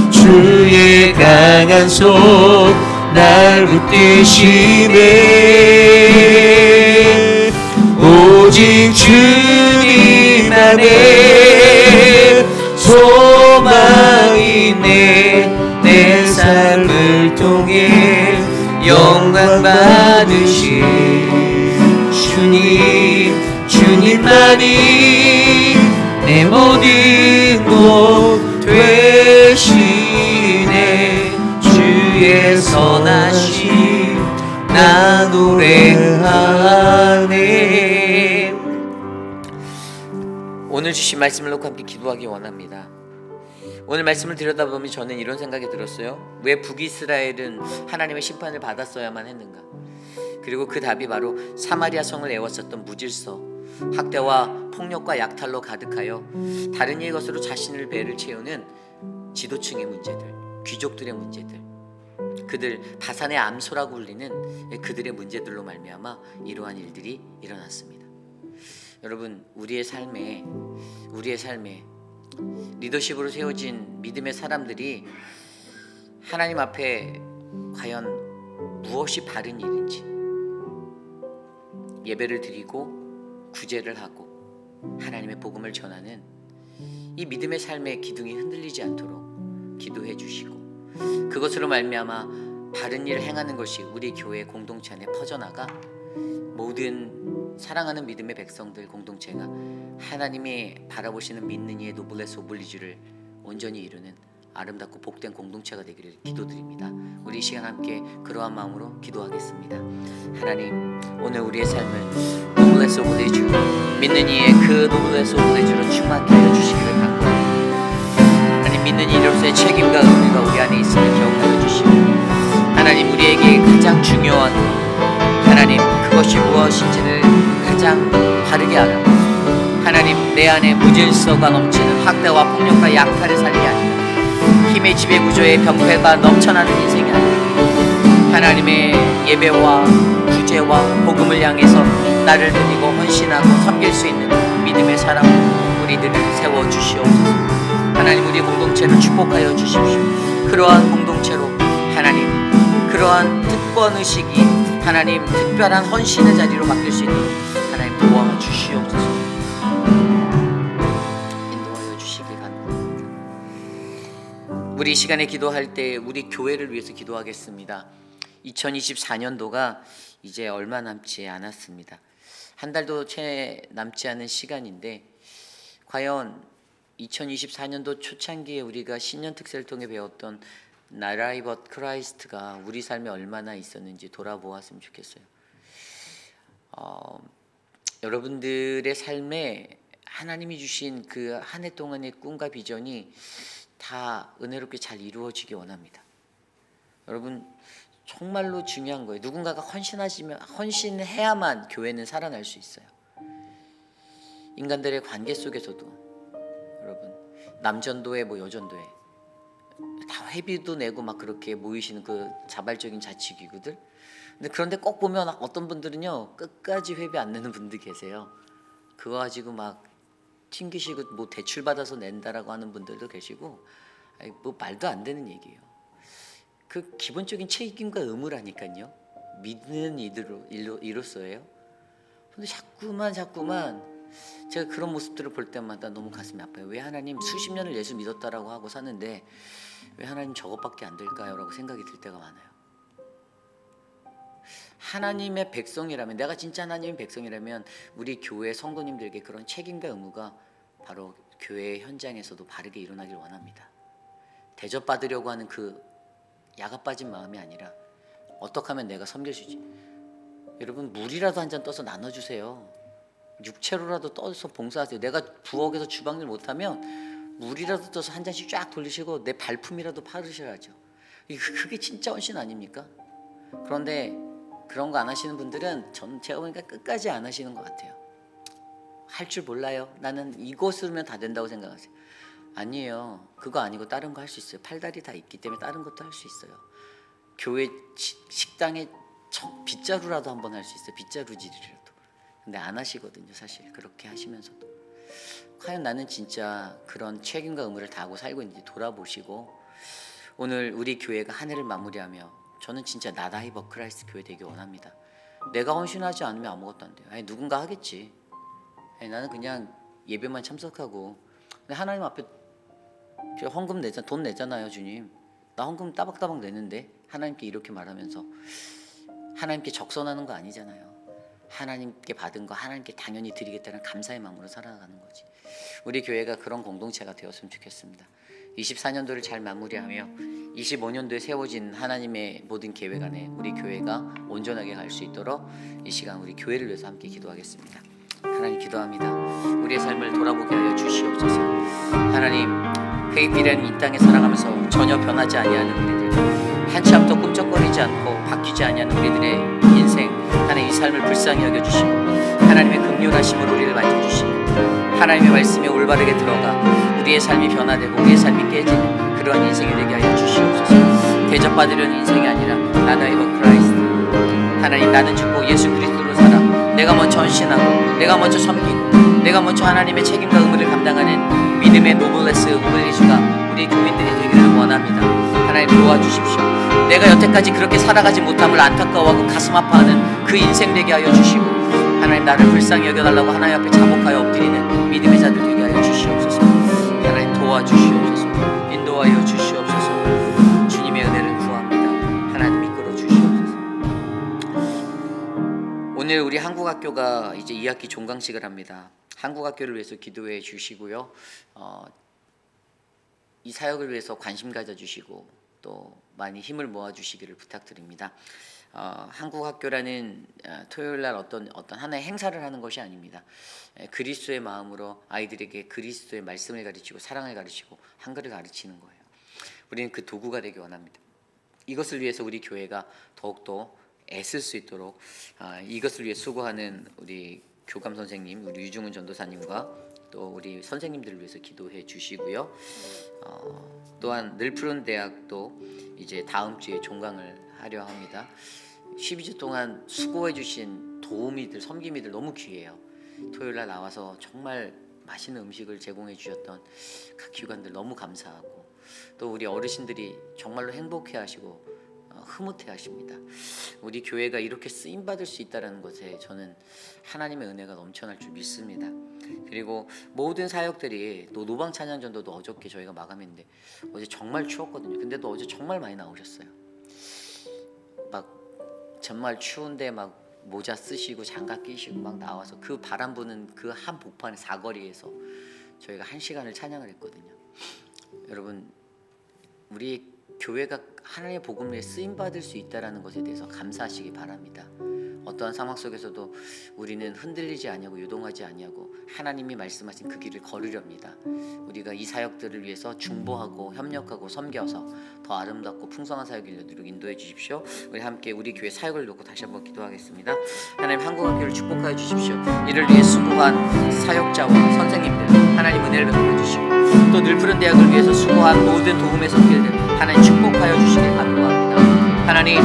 주의 강한 손 날 붙드시네. 오직 주님 안에 소망이 있네. 내 삶을 통해 영광 받으신 주님만이 내 모든 것 되시네. 주의 선하심 나 노래하네. 오늘 주신 말씀을 놓고 함께 기도하기 원합니다. 오늘 말씀을 들여다보면 저는 이런 생각이 들었어요. 왜 북이스라엘은 하나님의 심판을 받았어야만 했는가? 그리고 그 답이 바로 사마리아 성을 애웠었던 무질서, 학대와 폭력과 약탈로 가득하여 다른 이의 것으로 자신의 배를 채우는 지도층의 문제들, 귀족들의 문제들, 그들 바산의 암소라고 불리는 그들의 문제들로 말미암아 이러한 일들이 일어났습니다. 여러분, 우리의 삶에 리더십으로 세워진 믿음의 사람들이 하나님 앞에 과연 무엇이 바른 일인지 예배를 드리고 구제를 하고 하나님의 복음을 전하는 이 믿음의 삶의 기둥이 흔들리지 않도록 기도해 주시고, 그것으로 말미암아 바른 일을 행하는 것이 우리 교회 공동체 안에 퍼져나가 모든 사랑하는 믿음의 백성들 공동체가 하나님이 바라보시는 믿는 이의 노블레스 오블리주를 온전히 이루는 아름답고 복된 공동체가 되기를 기도드립니다. 우리 이 시간 함께 그러한 마음으로 기도하겠습니다. 하나님, 오늘 우리의 삶을 노블레스 오블리주, 믿는 이의 그 노블레스 오블리주로 충만케 하여 주시기를 간구합니다. 하나님, 믿는 이로서의 책임과 의무가 우리 안에 있음을 기억하여 주시고, 하나님, 우리에게 가장 중요한 하나님, 그것이 무엇인지를 가장 바르게 알아 하나님, 내 안에 무질서가 넘치는 학대와 폭력과 약탈을 살게 하니까 힘의 지배구조의 병폐가 넘쳐나는 인생이 아니라 하나님의 예배와 구제와 복음을 향해서 나를 드리고 헌신하고 섬길 수 있는 믿음의 사람 우리들을 세워주시옵소서. 하나님, 우리 공동체를 축복하여 주십시오. 그러한 공동체로 하나님, 그러한 특권의식이 하나님 특별한 헌신의 자리로 바뀔 수 있도록 하나님 도와주시옵소서. 우리 이 시간에 기도할 때 우리 교회를 위해서 기도하겠습니다. 2024년도가 이제 얼마 남지 않았습니다. 한 달도 채 남지 않은 시간인데, 과연 2024년도 초창기에 우리가 신년 특세를 통해 배웠던 나라이벗 크라이스트가 우리 삶에 얼마나 있었는지 돌아보았으면 좋겠어요. 여러분들의 삶에 하나님이 주신 그 한 해 동안의 꿈과 비전이 다 은혜롭게 잘 이루어지기 원합니다. 여러분, 정말로 중요한 거예요. 누군가가 헌신해야만 교회는 살아날 수 있어요. 인간들의 관계 속에서도 여러분, 남전도회 여전도회 다 회비도 내고 막 그렇게 모이시는 그 자발적인 자치기구들. 근데 그런데 꼭 보면 어떤 분들은요, 끝까지 회비 안 내는 분들 계세요. 그거 가지고 막 튕기시고 대출 받아서 낸다라고 하는 분들도 계시고, 말도 안 되는 얘기예요. 그 기본적인 책임과 의무라니까요. 믿는 이로서예요. 근데 자꾸만 제가 그런 모습들을 볼 때마다 너무 가슴이 아파요. 왜 하나님 수십 년을 예수 믿었다라고 하고 사는데 왜 하나님 저것밖에 안 될까요? 라고 생각이 들 때가 많아요. 하나님의 백성이라면, 내가 진짜 하나님의 백성이라면 우리 교회 성도님들에게 그런 책임과 의무가 바로 교회 현장에서도 바르게 일어나길 원합니다. 대접받으려고 하는 그 야가 빠진 마음이 아니라 어떻게 하면 내가 섬길 수 있지. 여러분, 물이라도 한 잔 떠서 나눠주세요. 육체로라도 떠서 봉사하세요. 내가 부엌에서 주방일 못하면 물이라도 떠서 한 잔씩 쫙 돌리시고 내 발품이라도 팔으셔야죠. 그게 진짜 헌신 아닙니까? 그런데 그런 거 안 하시는 분들은 제가 보니까 끝까지 안 하시는 것 같아요. 할 줄 몰라요. 나는 이것으로면 다 된다고 생각하세요. 아니에요. 그거 아니고 다른 거 할 수 있어요. 팔다리 다 있기 때문에 다른 것도 할 수 있어요. 교회 식당에 빗자루라도 한번 할 수 있어요. 빗자루질이라도. 근데 안 하시거든요. 사실 그렇게 하시면서도. 과연 나는 진짜 그런 책임과 의무를 다하고 살고 있는지 돌아보시고, 오늘 우리 교회가 한 해를 마무리하며 저는 진짜 나라이벗 크라이스트 교회 되기 원합니다. 내가 헌신하지 않으면 아무것도 안 돼요. 누군가 하겠지. 나는 그냥 예배만 참석하고, 근데 하나님 앞에 헌금 돈 내잖아요. 주님, 나 헌금 따박따박 내는데 하나님께 이렇게 말하면서 하나님께 적선하는 거 아니잖아요. 하나님께 받은 거 하나님께 당연히 드리겠다는 감사의 마음으로 살아가는 거지. 우리 교회가 그런 공동체가 되었으면 좋겠습니다. 24년도를 잘 마무리하며 25년도에 세워진 하나님의 모든 계획 안에 우리 교회가 온전하게 갈 수 있도록 이 시간 우리 교회를 위해서 함께 기도하겠습니다. 하나님 기도합니다. 우리의 삶을 돌아보게 하여 주시옵소서. 하나님, 회입이라는 이 땅에 살아가면서 전혀 변하지 아니하는 우리들, 한참도 꿈쩍거리지 않고 바뀌지 아니하는 우리들의 인생, 하나님 이 삶을 불쌍히 여겨주시고 하나님의 긍휼하심으로 우리를 만져주시고 하나님의 말씀에 올바르게 들어가 우리의 삶이 변화되고 우리의 삶이 깨지는 그러한 인생이 되게 하여 주시옵소서. 대접받으려는 인생이 아니라 나는 에버 크라이스트, 하나님 나는 죽고 예수 그리스도로 살아 내가 먼저 헌신하고 내가 먼저 섬기고 내가 먼저 하나님의 책임과 의무를 감당하는 믿음의 노블레스 오벨리주가 우리 교인들이 되기를 원합니다. 하나님 도와주십시오. 내가 여태까지 그렇게 살아가지 못함을 안타까워하고 가슴 아파하는 그 인생 되게 하여 주시고 하나님 나를 불쌍히 여겨달라고 하나님 앞에 자복하여 엎드리는 믿음의 자들 되게 하여 주시옵소서. 하나님 도와주시옵소서. 인도하여 주시옵소서. 주님의 은혜를 구합니다. 하나님 이끌어 주시옵소서. 오늘 우리 한국학교가 이제 2학기 종강식을 합니다. 한국학교를 위해서 기도해 주시고요. 이 사역을 위해서 관심 가져주시고 또 많이 힘을 모아주시기를 부탁드립니다. 한국학교라는 토요일날 어떤 하나의 행사를 하는 것이 아닙니다. 그리스도의 마음으로 아이들에게 그리스도의 말씀을 가르치고 사랑을 가르치고 한글을 가르치는 거예요. 우리는 그 도구가 되기 원합니다. 이것을 위해서 우리 교회가 더욱더 애쓸 수 있도록 이것을 위해 수고하는 우리 교감 선생님, 우리 유중훈 전도사님과 또 우리 선생님들을 위해서 기도해 주시고요. 또한 늘 푸른 대학도 이제 다음 주에 종강을 하려 합니다. 12주 동안 수고해 주신 도우미들, 섬김이들 너무 귀해요. 토요일날 나와서 정말 맛있는 음식을 제공해 주셨던 각 기관들 너무 감사하고 또 우리 어르신들이 정말로 행복해 하시고 흐뭇해 하십니다. 우리 교회가 이렇게 쓰임 받을 수 있다는 것에 저는 하나님의 은혜가 넘쳐날 줄 믿습니다. 그리고 모든 사역들이 또 노방 찬양전도도 어저께 저희가 마감했는데 어제 정말 추웠거든요. 근데 또 어제 정말 많이 나오셨어요. 막 정말 추운데 막 모자 쓰시고 장갑 끼시고 막 나와서 그 바람 부는 그 한 복판의 사거리에서 저희가 1시간을 찬양을 했거든요. 여러분, 우리 교회가 하나님의 복음에 쓰임 받을 수 있다라는 것에 대해서 감사하시기 바랍니다. 어떠한 상황 속에서도 우리는 흔들리지 아니하고 요동하지 아니하고 하나님이 말씀하신 그 길을 걸으렵니다. 우리가 이 사역들을 위해서 중보하고 협력하고 섬겨서 더 아름답고 풍성한 사역을 이루도록 인도해 주십시오. 우리 함께 우리 교회 사역을 놓고 다시 한번 기도하겠습니다. 하나님 한국학교를 축복하여 주십시오. 이를 위해 수고한 사역자와 선생님들 하나님 은혜를 베풀어 주시고 또 늘푸른 대학을 위해서 수고한 모든 도움의 손길들 하나님 축복하여 주시길 간구합니다. 하나님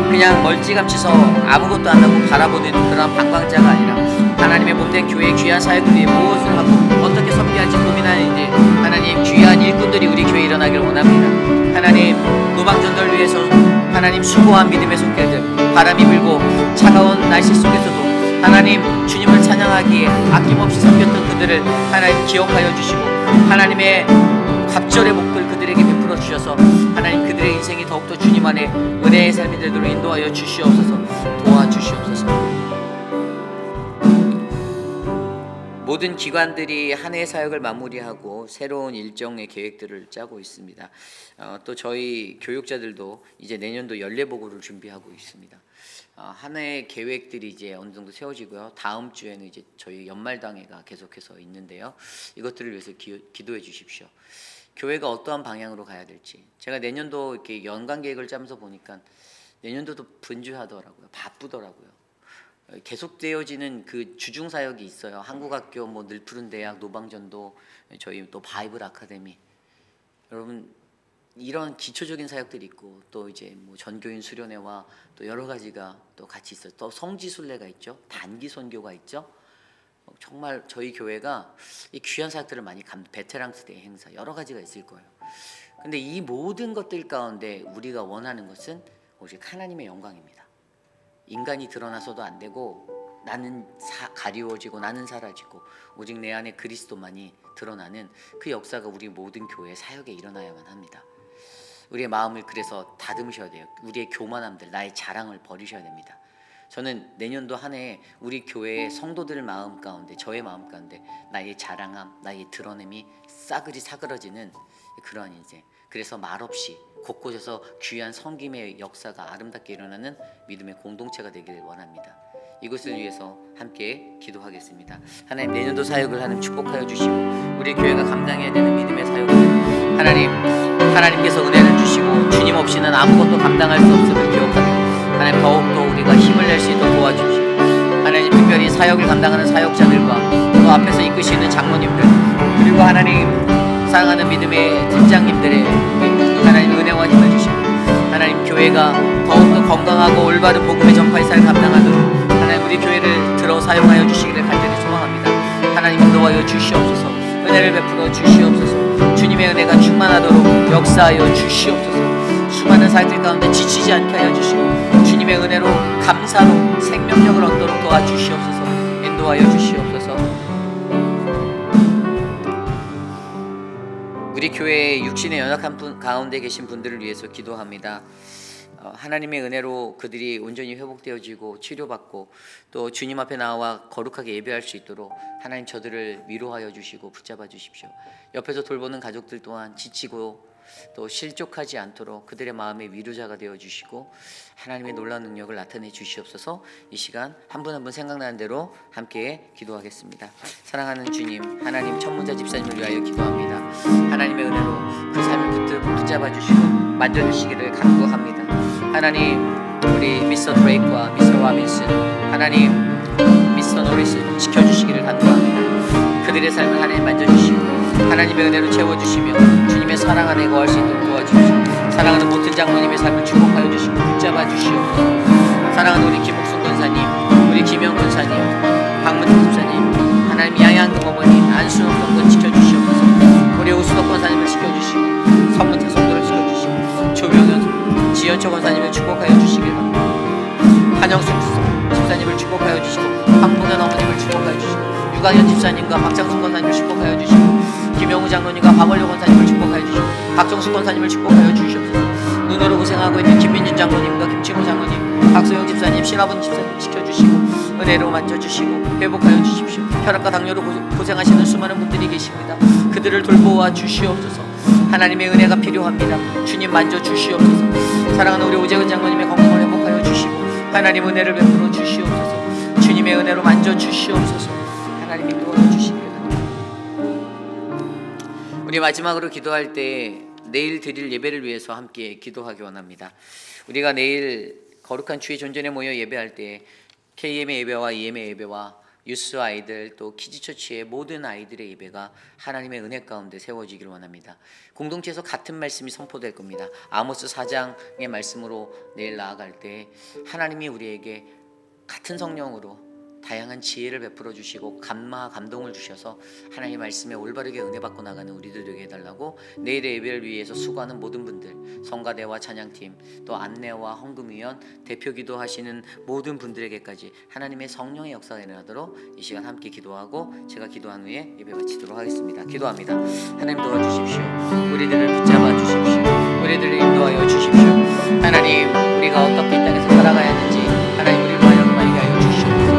그냥 멀찌감치서 아무것도 안 하고 바라보는 그런 방광자가 아니라 하나님의 몸된 교회의 귀한 사역을 위해 무엇을 하고 어떻게 섬겨할지 고민하는 이들 하나님 귀한 일꾼들이 우리 교회에 일어나길 원합니다. 하나님 노방전도를 위해서 하나님 수고한 믿음의 손길들 바람이 불고 차가운 날씨 속에서도 하나님 주님을 찬양하기에 아낌없이 섬겼던 그들을 하나님 기억하여 주시고 하나님의 갑절의 복들 그들에게 베풀어 주셔서 하나님 그들의 인생이 더욱더 주님 안에 은혜의 삶이 되도록 인도하여 주시옵소서. 도와주시옵소서. 모든 기관들이 한 해 사역을 마무리하고 새로운 일정의 계획들을 짜고 있습니다. 또 저희 교육자들도 이제 내년도 연례보고를 준비하고 있습니다. 한 해 계획들이 이제 어느 정도 세워지고요. 다음 주에는 이제 저희 연말당회가 계속해서 있는데요. 이것들을 위해서 기도해 주십시오. 교회가 어떠한 방향으로 가야 될지. 제가 내년도 이렇게 연간 계획을 짜면서 보니까 내년도도 분주하더라고요. 바쁘더라고요. 계속되어지는 그 주중 사역이 있어요. 한국학교, 뭐 늘푸른 대학, 노방전도, 저희 또 바이블 아카데미. 여러분 이런 기초적인 사역들이 있고 또 이제 뭐 전교인 수련회와 또 여러 가지가 또 같이 있어요. 또 성지순례가 있죠. 단기 선교가 있죠. 정말 저희 교회가 이 귀한 사역들을 많이 베테랑스 데이 행사 여러 가지가 있을 거예요. 근데 이 모든 것들 가운데 우리가 원하는 것은 오직 하나님의 영광입니다. 인간이 드러나서도 안 되고 나는 가리워지고 나는 사라지고 오직 내 안에 그리스도만이 드러나는 그 역사가 우리 모든 교회 사역에 일어나야만 합니다. 우리의 마음을 그래서 다듬으셔야 돼요. 우리의 교만함들, 나의 자랑을 버리셔야 됩니다. 저는 내년도 한 해 우리 교회의 성도들 마음 가운데 저의 마음 가운데 나의 자랑함, 나의 드러냄이 싸그리 사그러지는 그러한 인생. 그래서 말없이 곳곳에서 귀한 섬김의 역사가 아름답게 일어나는 믿음의 공동체가 되기를 원합니다. 이것을 위해서 함께 기도하겠습니다. 하나님, 내년도 사역을 하나님 축복하여 주시고 우리 교회가 감당해야 되는 믿음의 사역을 하나님께서 은혜를 주시고 주님 없이는 아무것도 감당할 수 없음을 기억하며 하나님, 더욱더 우리가 힘을 낼 수 있도록 도와주시고 하나님, 특별히 사역을 감당하는 사역자들과 또 앞에서 이끄시는 장로님들, 그리고 하나님 사랑하는 믿음의 팀장님들에게 하나님 은혜와 힘을 주시고 하나님, 교회가 더욱더 건강하고 올바른 복음의 전파의 사역을 감당하도록 하나님, 우리 교회를 들어 사용하여 주시기를 간절히 소망합니다. 하나님, 인도하여 주시옵소서. 은혜를 베풀어 주시옵소서. 주님의 은혜가 충만하도록 역사하여 주시옵소서. 수많은 사역들 가운데 지치지 않게 하여 주시고 주님의 은혜로 감사로 생명력을 얻도록 도와주시옵소서. 인도하여 주시옵소서. 우리 교회의 육신의 연약한 분 가운데 계신 분들을 위해서 기도합니다. 하나님의 은혜로 그들이 온전히 회복되어지고 치료받고 또 주님 앞에 나와 거룩하게 예배할 수 있도록 하나님, 저들을 위로하여 주시고 붙잡아 주십시오. 옆에서 돌보는 가족들 또한 지치고 또 실족하지 않도록 그들의 마음의 위로자가 되어 주시고 하나님의 놀라운 능력을 나타내 주시옵소서. 이 시간 한 분 한 분 생각나는 대로 함께 기도하겠습니다. 사랑하는 주님, 하나님 천문자 집사님을 위하여 기도합니다. 하나님의 은혜로 그 삶을 붙잡아 주시고 만져주시기를 간구합니다. 하나님, 우리 미스터 드레이크와 미스터 라빈슨, 하나님 미스터 노리스 지켜주시기를 간구합니다. 그들의 삶을 하나님 만져주시고 하나님의 은혜로 채워주시며 주님의 사랑 안에 거할 수 있도록 도와주시고 사랑하는 모든 장로님의 삶을 축복하여 주시고 붙잡아 주시옵소서. 사랑하는 우리 김옥순 권사님, 우리 김영 권사님, 박문태 집사님, 하나님 양양금 어머니, 안순옥 성도 지켜주시옵소서. 우리 우수덕 권사님을 지켜주시고 성문태 성도를 지켜주시고 조병현 지연초 권사님을 축복하여 주시길 바랍니다. 한영숙 집사님을 축복하여 주시고 황봉현 어머님을 축복하여 주시고 유가연 집사님과 박장숙 권사님을 축복하여 주시고 김영우 장로님과 박원료 권사님을 축복하여 주시고 박정숙 권사님을 축복하여 주시옵소서. 눈으로 고생하고 있는 김민준 장로님과 김치모 장로님, 박소영 집사님, 신화분 집사님 지켜주시고 은혜로 만져주시고 회복하여 주십시오. 혈압과 당뇨로 고생하시는 수많은 분들이 계십니다. 그들을 돌보아 주시옵소서. 하나님의 은혜가 필요합니다. 주님 만져주시옵소서. 사랑하는 우리 오재근 장로님의 건강을 회복하여 주시고 하나님 은혜를 베풀어 주시옵소서. 주님의 은혜로 만져주시옵소서. 하나님 인도하여 주시기를 바랍니다. 우리 마지막으로 기도할 때 내일 드릴 예배를 위해서 함께 기도하기 원합니다. 우리가 내일 거룩한 주의 존전에 모여 예배할 때 KM의 예배와 EM의 예배와 유스 아이들 또 키즈처치의 모든 아이들의 예배가 하나님의 은혜 가운데 세워지기를 원합니다. 공동체에서 같은 말씀이 선포될 겁니다. 아모스 4장의 말씀으로 내일 나아갈 때 하나님이 우리에게 같은 성령으로 다양한 지혜를 베풀어 주시고 감동을 주셔서 하나님의 말씀에 올바르게 은혜 받고 나가는 우리들 되게 해달라고 내일의 예배를 위해서 수고하는 모든 분들, 성가대와 찬양팀, 또 안내와 헌금위원, 대표 기도하시는 모든 분들에게까지 하나님의 성령의 역사가 일어나도록 이 시간 함께 기도하고 제가 기도한 후에 예배 마치도록 하겠습니다. 기도합니다. 하나님 도와주십시오. 우리들을 붙잡아 주십시오. 우리들을 인도하여 주십시오. 하나님, 우리가 어떻게 이 땅에서 살아가야 하는지 하나님 우리를 하여금 알게 하여 주시옵소서.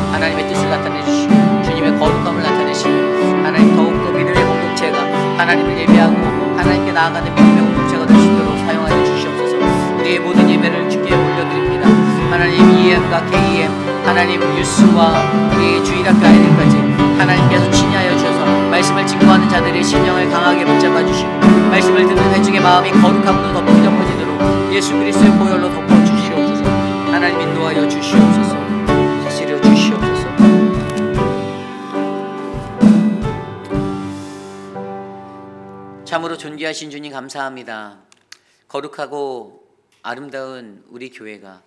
하나님의 뜻을 나타내 주시고 주님의 거룩함을 나타내시고 하나님 더욱더 믿음의 공동체가 하나님을 예배하고 하나님께 나아가는 믿음의 공동체가 될 수 있도록 사용하여 주시옵소서. 우리의 모든 예배를 주께 올려드립니다. 하나님 EM과 KEM, 하나님 유스와 우리 주일학교 아이들까지 하나님께서 친히하여 주셔서 말씀을 증거하는 자들의 심령을 강하게 붙잡아 주시고 말씀을 듣는 회중의 마음이 거룩함으로 덮어지도록 예수 그리스도의 보혈로 덮어주시옵소서. 하나님 인도하여 주시옵소서. 다스려 주시옵소서. 참으로 존귀하신 주님 감사합니다. 거룩하고 아름다운 우리 교회가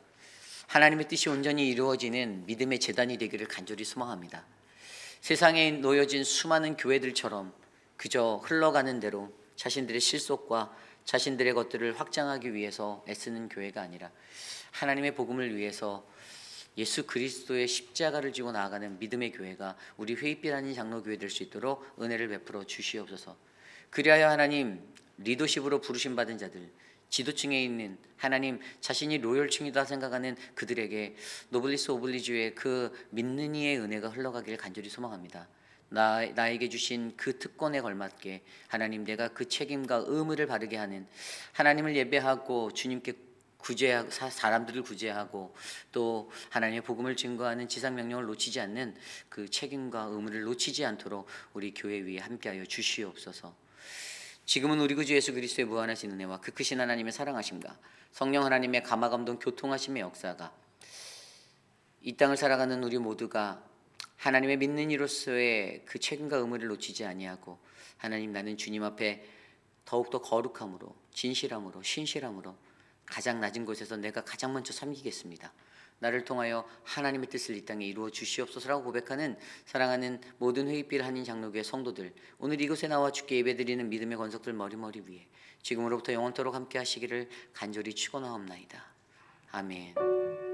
하나님의 뜻이 온전히 이루어지는 믿음의 재단이 되기를 간절히 소망합니다. 세상에 놓여진 수많은 교회들처럼 그저 흘러가는 대로 자신들의 실속과 자신들의 것들을 확장하기 위해서 애쓰는 교회가 아니라 하나님의 복음을 위해서 예수 그리스도의 십자가를 지고 나아가는 믿음의 교회가 우리 회의빛 아닌 장로교회 될 수 있도록 은혜를 베풀어 주시옵소서. 그리하여 하나님 리더십으로 부르심 받은 자들, 지도층에 있는 하나님 자신이 로열층이다 생각하는 그들에게 노블리스 오블리주의 그 믿는 이의 은혜가 흘러가기를 간절히 소망합니다. 나에게 주신 그 특권에 걸맞게 하나님 내가 그 책임과 의무를 바르게 하는 하나님을 예배하고 주님께 사람들을 구제하고 또 하나님의 복음을 증거하는 지상 명령을 놓치지 않는 그 책임과 의무를 놓치지 않도록 우리 교회 위에 함께하여 주시옵소서. 지금은 우리 구주 예수 그리스도의 무한하신 은혜와 그 크신 하나님의 사랑하심과 성령 하나님의 감화감동 교통하심의 역사가 이 땅을 살아가는 우리 모두가 하나님의 믿는 이로서의 그 책임과 의무를 놓치지 아니하고 하나님, 나는 주님 앞에 더욱더 거룩함으로, 진실함으로, 신실함으로 가장 낮은 곳에서 내가 가장 먼저 섬기겠습니다. 나를 통하여 하나님의 뜻을 이 땅에 이루어 주시옵소서라고 고백하는 사랑하는 모든 회의필 한인 장로교회 성도들, 오늘 이곳에 나와 주께 예배드리는 믿음의 권속들 머리머리 위에 지금으로부터 영원토록 함께 하시기를 간절히 축원하옵나이다. 아멘.